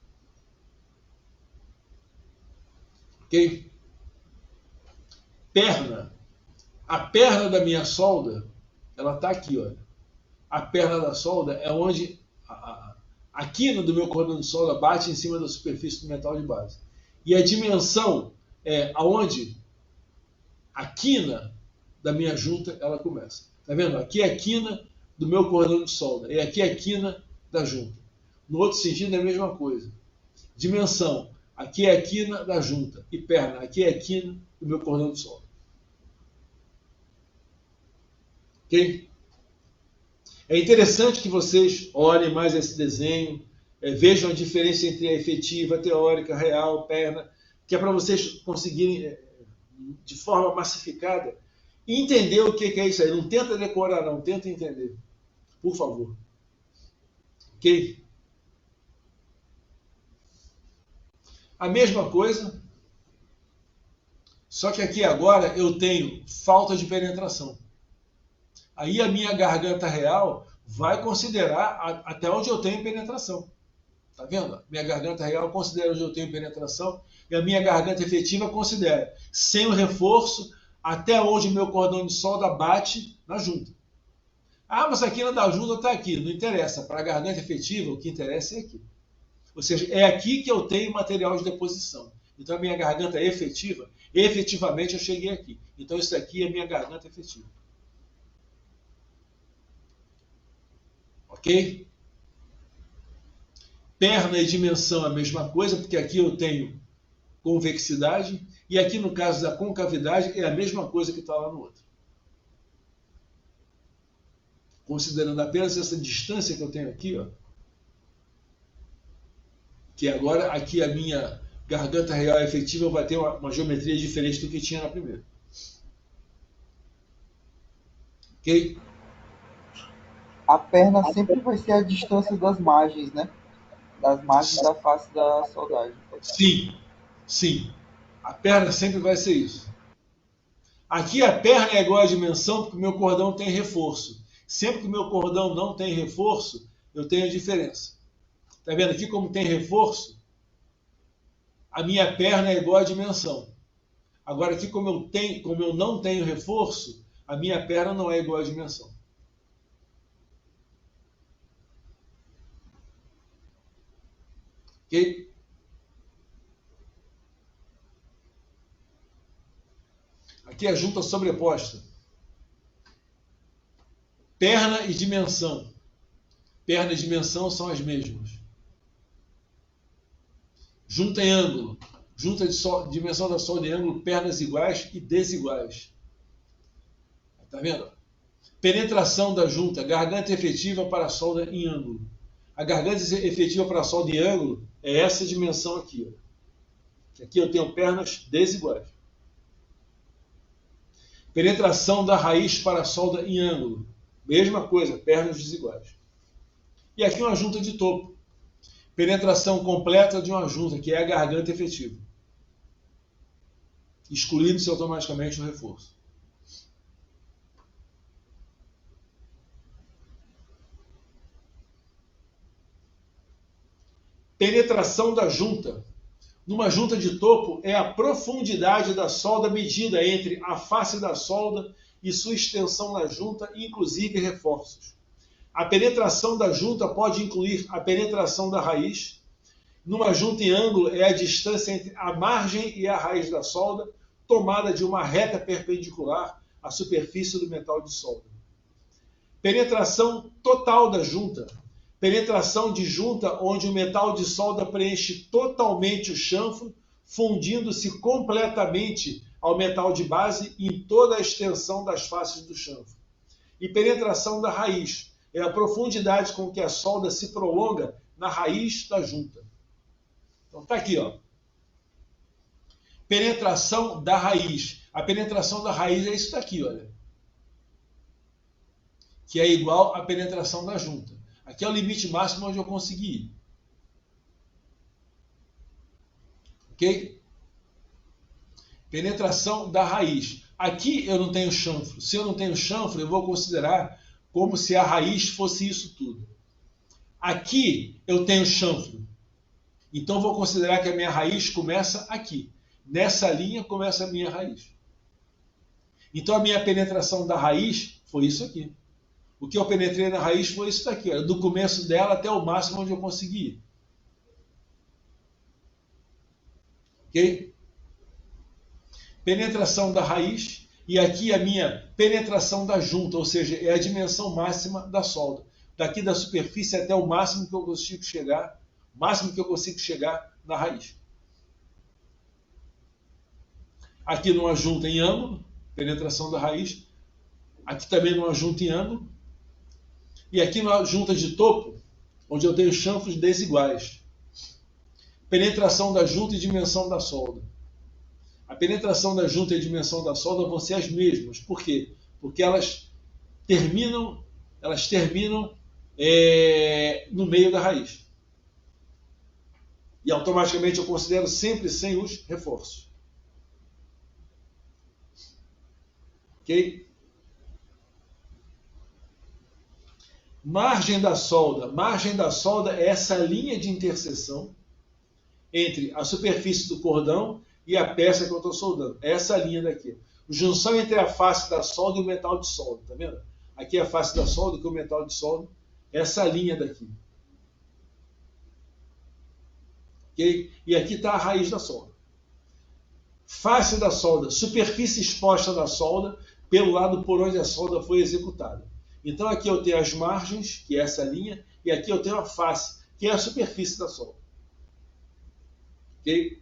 Ok? Perna. A perna da minha solda, ela está aqui, olha. a perna da solda é onde a quina do meu cordão de solda bate em cima da superfície do metal de base. E a dimensão é aonde a quina da minha junta ela começa. Tá vendo? Aqui é a quina do meu cordão de solda e aqui é a quina da junta. No outro sentido é a mesma coisa. Dimensão, aqui é a quina da junta e perna, aqui é a quina do meu cordão de solda. Ok? É interessante que vocês olhem mais esse desenho, vejam a diferença entre a efetiva, a teórica, a real, perna, que é para vocês conseguirem, de forma massificada, entender o que é isso aí. Não tenta decorar, não, tenta entender. Por favor. Ok? A mesma coisa, só que aqui agora eu tenho falta de penetração. Aí a minha garganta real vai considerar até onde eu tenho penetração. Tá vendo? Minha garganta real considera onde eu tenho penetração e a minha garganta efetiva considera, sem o reforço, até onde meu cordão de solda bate na junta. Ah, mas a quina da junta está aqui. Não interessa. Para a garganta efetiva, o que interessa é aqui. Ou seja, é aqui que eu tenho material de deposição. Então a minha garganta efetiva, efetivamente eu cheguei aqui. Então isso aqui é minha garganta efetiva. Ok? Perna e dimensão a mesma coisa, porque aqui eu tenho convexidade, e aqui no caso da concavidade é a mesma coisa que está lá no outro. Considerando apenas essa distância que eu tenho aqui, ó, que agora aqui a minha garganta real efetiva vai ter uma geometria diferente do que tinha na primeira. Ok? A perna sempre vai ser a distância das margens, né? Das margens da face da soldagem. Sim, sim. A perna sempre vai ser isso. Aqui a perna é igual à dimensão porque o meu cordão tem reforço. Sempre que o meu cordão não tem reforço, eu tenho a diferença. Está vendo aqui como tem reforço? A minha perna é igual à dimensão. Agora aqui como eu não tenho reforço, a minha perna não é igual à dimensão. Ok? Aqui é a junta sobreposta. Perna e dimensão. Perna e dimensão são as mesmas. Junta em ângulo. Junta de dimensão da solda em ângulo, pernas iguais e desiguais. Está vendo? Penetração da junta, garganta efetiva para a solda em ângulo. A garganta efetiva para a solda em ângulo é essa dimensão aqui. Ó. Aqui eu tenho pernas desiguais. Penetração da raiz para a solda em ângulo. Mesma coisa, pernas desiguais. E aqui uma junta de topo. Penetração completa de uma junta, que é a garganta efetiva. Excluindo-se automaticamente o reforço. Penetração da junta. Numa junta de topo é a profundidade da solda medida entre a face da solda e sua extensão na junta, inclusive reforços. A penetração da junta pode incluir a penetração da raiz. Numa junta em ângulo é a distância entre a margem e a raiz da solda, tomada de uma reta perpendicular à superfície do metal de solda. Penetração total da junta. Penetração de junta onde o metal de solda preenche totalmente o chanfro, fundindo-se completamente ao metal de base em toda a extensão das faces do chanfro. E penetração da raiz é a profundidade com que a solda se prolonga na raiz da junta. Então está aqui, ó. Penetração da raiz. A penetração da raiz é isso daqui, olha. Que é igual à penetração da junta. Aqui é o limite máximo onde eu consegui ir. Ok? Penetração da raiz. Aqui eu não tenho chanfro. Se eu não tenho chanfro, eu vou considerar como se a raiz fosse isso tudo. Aqui eu tenho chanfro. Então vou considerar que a minha raiz começa aqui. Nessa linha começa a minha raiz. Então a minha penetração da raiz foi isso aqui. O que eu penetrei na raiz foi isso daqui, ó, do começo dela até o máximo onde eu consegui. Ok? Penetração da raiz, e aqui a minha penetração da junta, ou seja, é a dimensão máxima da solda. Daqui da superfície até o máximo que eu consigo chegar, na raiz. Aqui numa junta em ângulo, penetração da raiz. Aqui também numa junta em ângulo. E aqui numa junta de topo, onde eu tenho chanfros desiguais. Penetração da junta e dimensão da solda. A penetração da junta e a dimensão da solda vão ser as mesmas. Por quê? Porque elas terminam no meio da raiz. E automaticamente eu considero sempre sem os reforços. Ok? Margem da solda. Margem da solda é essa linha de interseção entre a superfície do cordão e a peça que eu estou soldando. É essa linha daqui. Junção entre a face da solda e o metal de solda. Tá vendo? Aqui é a face da solda, que é o metal de solda. Essa linha daqui. Okay? E aqui está a raiz da solda. Face da solda, superfície exposta da solda, pelo lado por onde a solda foi executada. Então aqui eu tenho as margens, que é essa linha, e aqui eu tenho a face, que é a superfície da solda. Ok?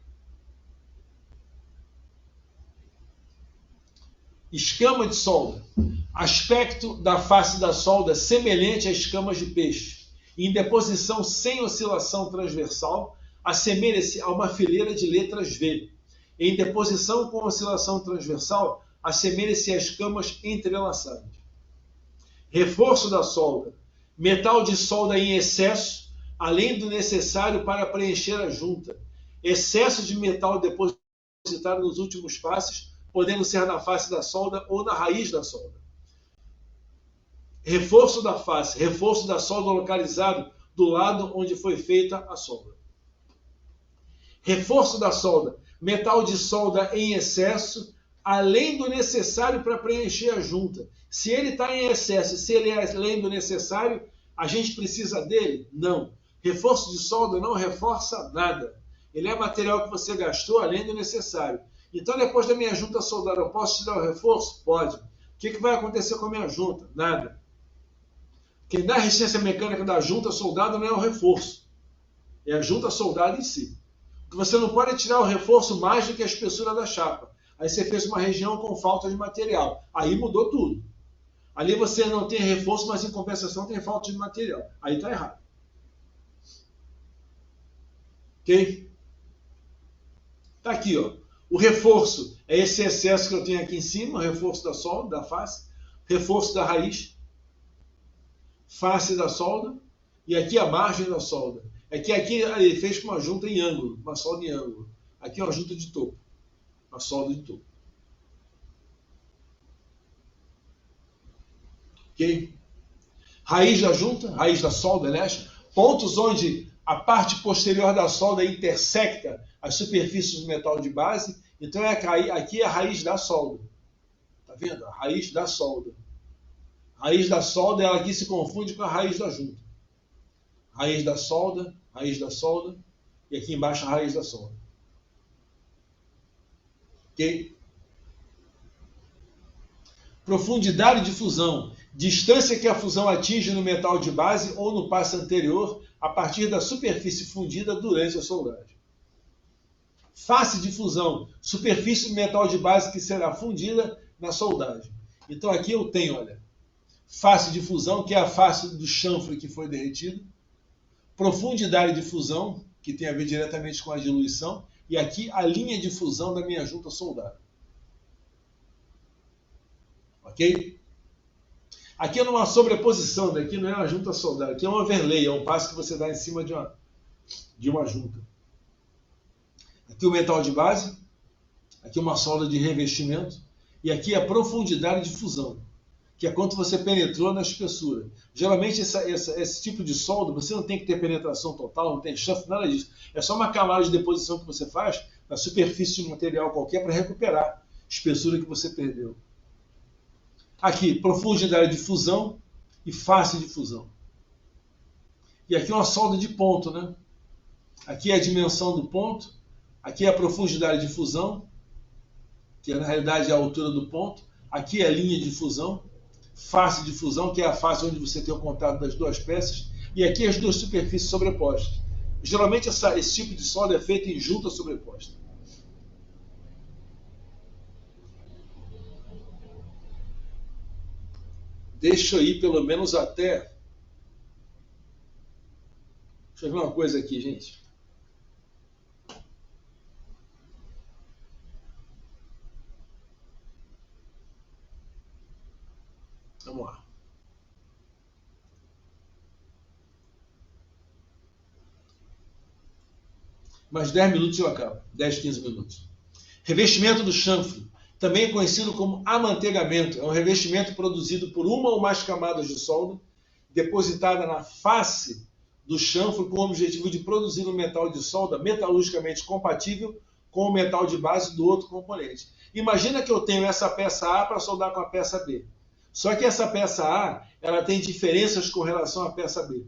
Escama de solda. Aspecto da face da solda semelhante a escamas de peixe. Em deposição sem oscilação transversal, assemelha-se a uma fileira de letras V. Em deposição com oscilação transversal, assemelha-se a escamas entrelaçadas. Reforço da solda. Metal de solda em excesso, além do necessário para preencher a junta. Excesso de metal depositado nos últimos passos, podendo ser na face da solda ou na raiz da solda. Reforço da face. Reforço da solda localizado do lado onde foi feita a solda. Reforço da solda. Metal de solda em excesso, além do necessário para preencher a junta. Se ele está em excesso, se ele é além do necessário, a gente precisa dele? Não. Reforço de solda não reforça nada. Ele é material que você gastou além do necessário. Então, depois da minha junta soldada, eu posso tirar o reforço? Pode. O que vai acontecer com a minha junta? Nada. Quem dá a resistência mecânica da junta soldada não é o reforço. É a junta soldada em si. Você não pode tirar o reforço mais do que a espessura da chapa. Aí você fez uma região com falta de material. Aí mudou tudo. Ali você não tem reforço, mas em compensação tem falta de material. Aí está errado. Ok? Está aqui, ó. O reforço é esse excesso que eu tenho aqui em cima, o reforço da solda, da face, reforço da raiz, face da solda, e aqui a margem da solda. Aqui ele fez com uma junta em ângulo, uma solda em ângulo. Aqui é uma junta de topo, uma solda de topo. Ok? Raiz da junta, raiz da solda, aliás, pontos onde a parte posterior da solda intersecta as superfícies do metal de base. Então aqui é a raiz da solda. Tá vendo? A raiz da solda. A raiz da solda, ela aqui se confunde com a raiz da junta. Raiz da solda, e aqui embaixo a raiz da solda. Ok? Profundidade de fusão. Distância que a fusão atinge no metal de base ou no passo anterior a partir da superfície fundida durante a soldagem. Face de fusão. Superfície do metal de base que será fundida na soldagem. Então aqui eu tenho, olha, face de fusão, que é a face do chanfre que foi derretido. Profundidade de fusão, que tem a ver diretamente com a diluição. E aqui a linha de fusão da minha junta soldada. Ok? Aqui é numa sobreposição, aqui não é uma junta soldada, aqui é um overlay, é um passo que você dá em cima de uma junta. Aqui o metal de base, aqui uma solda de revestimento, e aqui a profundidade de fusão, que é quanto você penetrou na espessura. Geralmente esse tipo de solda, você não tem que ter penetração total, não tem chanfre, nada disso. É só uma camada de deposição que você faz na superfície de um material qualquer para recuperar a espessura que você perdeu. Aqui, profundidade de fusão, e face de fusão. E aqui uma solda de ponto, né? Aqui é a dimensão do ponto, aqui é a profundidade de fusão, que na realidade é a altura do ponto, aqui é a linha de fusão, face de fusão, que é a face onde você tem o contato das duas peças, e aqui as duas superfícies sobrepostas. Geralmente esse tipo de solda é feito em junta sobreposta. Deixa eu ir pelo menos até... Deixa eu ver uma coisa aqui, gente. Vamos lá. Mais 10 minutos eu acabo. 10, 15 minutos. Revestimento do chanfro, também conhecido como amanteigamento. É um revestimento produzido por uma ou mais camadas de solda, depositada na face do chanfro com o objetivo de produzir um metal de solda metalurgicamente compatível com o metal de base do outro componente. Imagina que eu tenho essa peça A para soldar com a peça B. Só que essa peça A, ela tem diferenças com relação à peça B.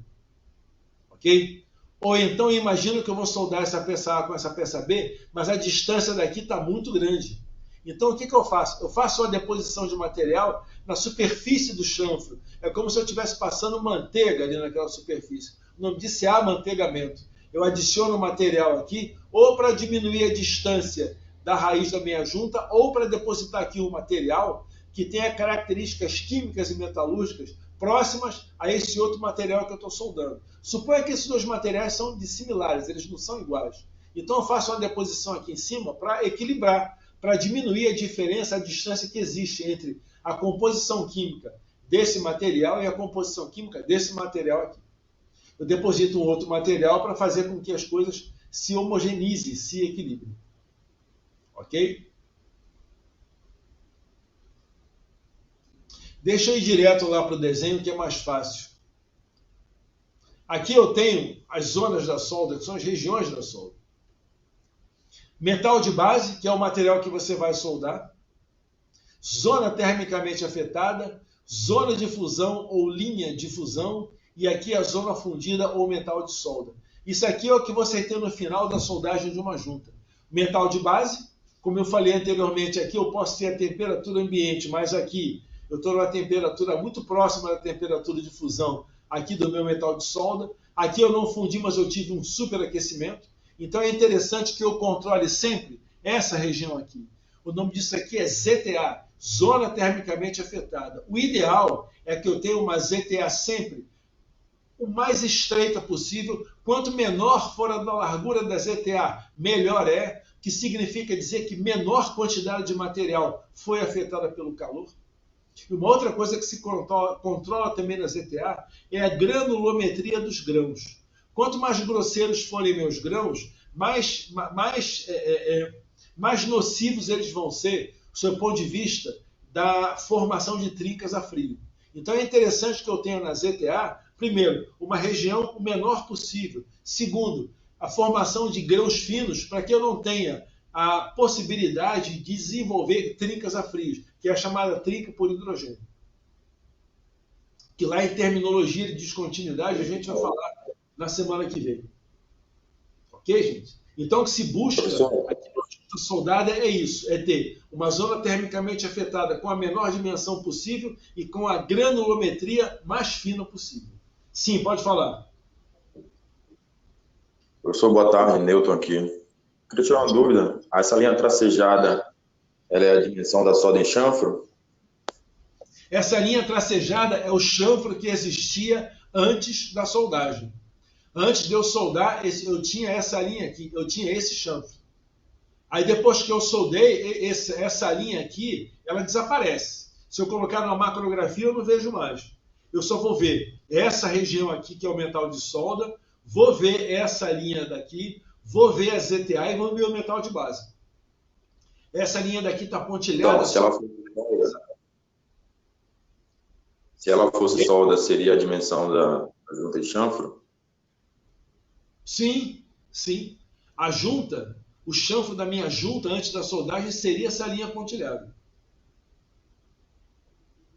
Ok? Ou então imagina que eu vou soldar essa peça A com essa peça B, mas a distância daqui está muito grande. Então o que eu faço? Eu faço uma deposição de material na superfície do chanfro. É como se eu estivesse passando manteiga ali naquela superfície. O nome disso é amanteigamento. Eu adiciono material aqui, ou para diminuir a distância da raiz da minha junta, ou para depositar aqui um material que tenha características químicas e metalúrgicas próximas a esse outro material que eu estou soldando. Suponha que esses dois materiais são dissimilares, eles não são iguais. Então eu faço uma deposição aqui em cima para equilibrar, para diminuir a diferença, a distância que existe entre a composição química desse material e a composição química desse material aqui. Eu deposito um outro material para fazer com que as coisas se homogeneizem, se equilibrem. Ok? Deixa eu ir direto lá para o desenho, que é mais fácil. Aqui eu tenho as zonas da solda, que são as regiões da solda. Metal de base, que é o material que você vai soldar. Zona termicamente afetada, zona de fusão ou linha de fusão, e aqui a zona fundida ou metal de solda. Isso aqui é o que você tem no final da soldagem de uma junta. Metal de base, como eu falei anteriormente, aqui eu posso ter a temperatura ambiente, mas aqui eu estou numa temperatura muito próxima da temperatura de fusão aqui do meu metal de solda. Aqui eu não fundi, mas eu tive um superaquecimento. Então é interessante que eu controle sempre essa região aqui. O nome disso aqui é ZTA, Zona Termicamente Afetada. O ideal é que eu tenha uma ZTA sempre o mais estreita possível. Quanto menor for a largura da ZTA, melhor é, que significa dizer que menor quantidade de material foi afetada pelo calor. E uma outra coisa que se controla também na ZTA é a granulometria dos grãos. Quanto mais grosseiros forem meus grãos, mais nocivos eles vão ser, do seu ponto de vista da formação de trincas a frio. Então é interessante que eu tenha na ZTA, primeiro, uma região o menor possível. Segundo, a formação de grãos finos, para que eu não tenha a possibilidade de desenvolver trincas a frio, que é a chamada trinca por hidrogênio. Que lá em terminologia de descontinuidade a gente vai falar na semana que vem. Ok, gente? Então o que se busca aqui na junta soldada é isso, é ter uma zona termicamente afetada com a menor dimensão possível e com a granulometria mais fina possível. Sim, pode falar. Professor, boa tarde, Newton aqui. Queria tirar uma dúvida. Essa linha tracejada, ela é a dimensão da solda em chanfro? Essa linha tracejada é o chanfro que existia antes da soldagem. Antes de eu soldar, eu tinha essa linha aqui, eu tinha esse chanfro. Aí depois que eu soldei, essa linha aqui, ela desaparece. Se eu colocar numa macrografia, eu não vejo mais. Eu só vou ver essa região aqui, que é o metal de solda, vou ver essa linha daqui, vou ver a ZTA e vou ver o metal de base. Essa linha daqui está pontilhada. Então, se ela fosse solda, seria a dimensão da junta de chanfro? Sim, sim. A junta, o chanfro da minha junta antes da soldagem seria essa linha pontilhada.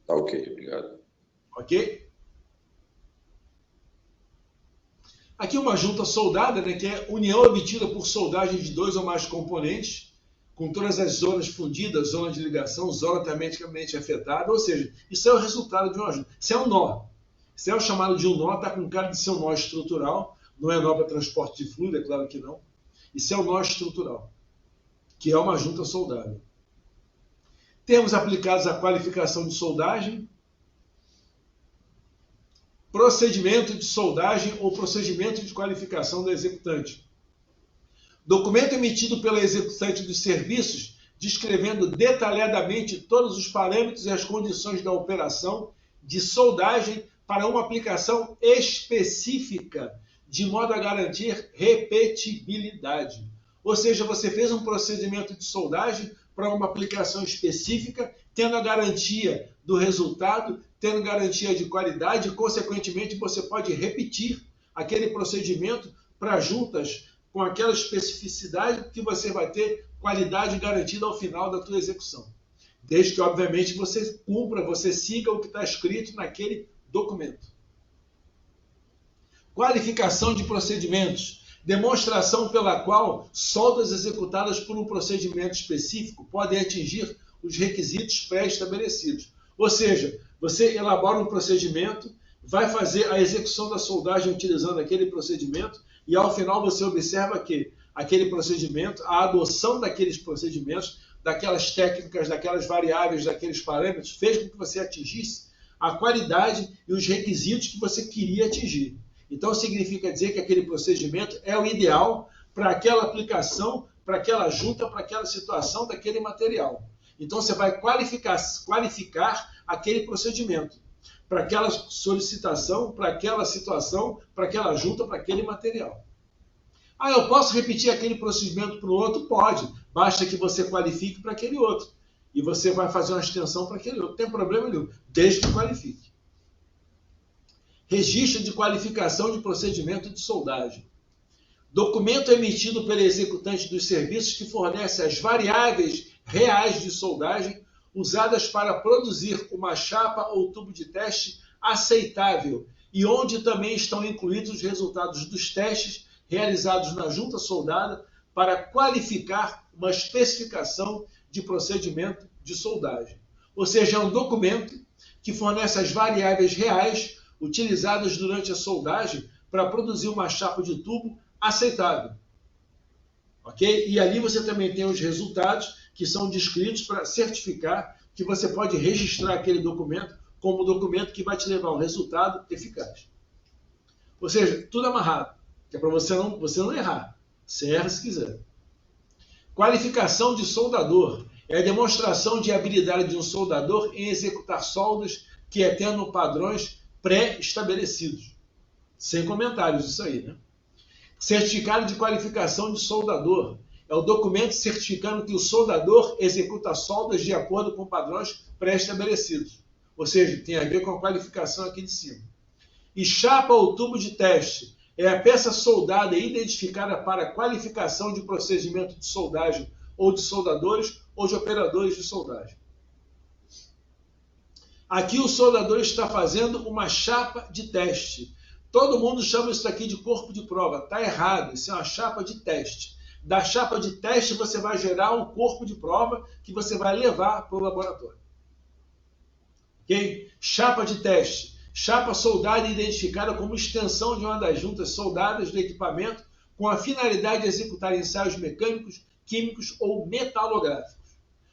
Tá ok, obrigado. Ok? Aqui uma junta soldada, né, que é união obtida por soldagem de 2 ou mais componentes, com todas as zonas fundidas, zona de ligação, zona termicamente afetada, ou seja, isso é o resultado de uma junta. Isso é um nó. Isso é o chamado de um nó, está com cara de ser um nó estrutural, não é nó para transporte de fluido, é claro que não. Isso é um nó estrutural, que é uma junta soldada. Termos aplicados à qualificação de soldagem, procedimento de soldagem ou procedimento de qualificação do executante. Documento emitido pela executante dos serviços, descrevendo detalhadamente todos os parâmetros e as condições da operação de soldagem para uma aplicação específica, de modo a garantir repetibilidade. Ou seja, você fez um procedimento de soldagem para uma aplicação específica, tendo a garantia do resultado, tendo garantia de qualidade, e, consequentemente, você pode repetir aquele procedimento para juntas com aquela especificidade que você vai ter qualidade garantida ao final da tua execução. Desde que, obviamente, você cumpra, você siga o que está escrito naquele documento. Qualificação de procedimentos. Demonstração pela qual soldas executadas por um procedimento específico podem atingir os requisitos pré-estabelecidos. Ou seja, você elabora um procedimento, vai fazer a execução da soldagem utilizando aquele procedimento e, ao final, você observa que aquele procedimento, a adoção daqueles procedimentos, daquelas técnicas, daquelas variáveis, daqueles parâmetros, fez com que você atingisse a qualidade e os requisitos que você queria atingir. Então, significa dizer que aquele procedimento é o ideal para aquela aplicação, para aquela junta, para aquela situação daquele material. Então, você vai qualificar aquele procedimento para aquela solicitação, para aquela situação, para aquela junta, para aquele material. Ah, eu posso repetir aquele procedimento para o outro? Pode. Basta que você qualifique para aquele outro. E você vai fazer uma extensão para aquele outro. Não tem problema nenhum, desde que qualifique. Registro de qualificação de procedimento de soldagem. Documento emitido pelo executante dos serviços que fornece as variáveis reais de soldagem usadas para produzir uma chapa ou tubo de teste aceitável e onde também estão incluídos os resultados dos testes realizados na junta soldada para qualificar uma especificação de procedimento de soldagem. Ou seja, é um documento que fornece as variáveis reais utilizadas durante a soldagem para produzir uma chapa de tubo aceitável. Ok? E ali você também tem os resultados que são descritos para certificar que você pode registrar aquele documento como documento que vai te levar a um resultado eficaz. Ou seja, tudo amarrado, que é para você não errar. Você erra se quiser. Qualificação de soldador é a demonstração de habilidade de um soldador em executar soldas que atendam padrões pré-estabelecidos. Sem comentários isso aí, né? Certificado de qualificação de soldador é o documento certificando que o soldador executa soldas de acordo com padrões pré-estabelecidos. Ou seja, tem a ver com a qualificação aqui de cima. E chapa ou tubo de teste é a peça soldada identificada para qualificação de procedimento de soldagem ou de soldadores ou de operadores de soldagem. Aqui o soldador está fazendo uma chapa de teste. Todo mundo chama isso aqui de corpo de prova. Está errado, isso é uma chapa de teste. Da chapa de teste você vai gerar um corpo de prova que você vai levar para o laboratório. Ok? Chapa de teste. Chapa soldada identificada como extensão de uma das juntas soldadas do equipamento com a finalidade de executar ensaios mecânicos, químicos ou metalográficos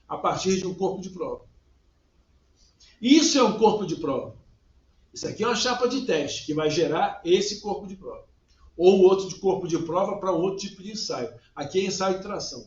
a partir de um corpo de prova. Isso é um corpo de prova. Isso aqui é uma chapa de teste que vai gerar esse corpo de prova. Ou outro de corpo de prova para outro tipo de ensaio. Aqui é ensaio de tração.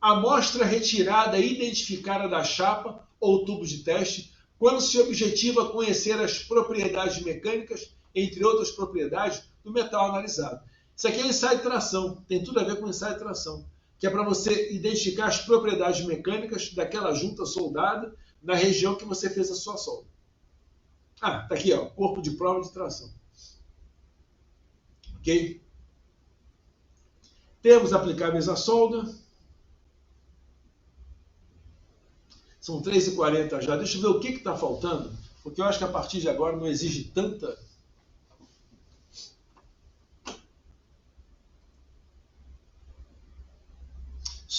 Amostra retirada e identificada da chapa ou tubo de teste quando se objetiva conhecer as propriedades mecânicas, entre outras propriedades, do metal analisado. Isso aqui é ensaio de tração. Tem tudo a ver com ensaio de tração. Que é para você identificar as propriedades mecânicas daquela junta soldada na região que você fez a sua solda. Ah, tá aqui, ó, corpo de prova de tração. Ok? Termos aplicáveis à solda. São 3h40 já. Deixa eu ver o que está faltando, porque eu acho que a partir de agora não exige tanta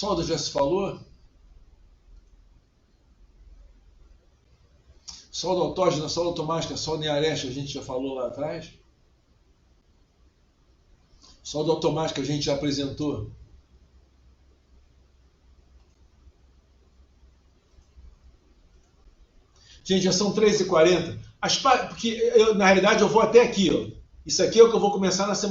Solda já se falou? Solda autógena, solda automática, solda em aresta, a gente já falou lá atrás. Solda automática a gente já apresentou. Gente, já são 3h40. Porque na realidade eu vou até aqui. Ó. Isso aqui é o que eu vou começar na semana.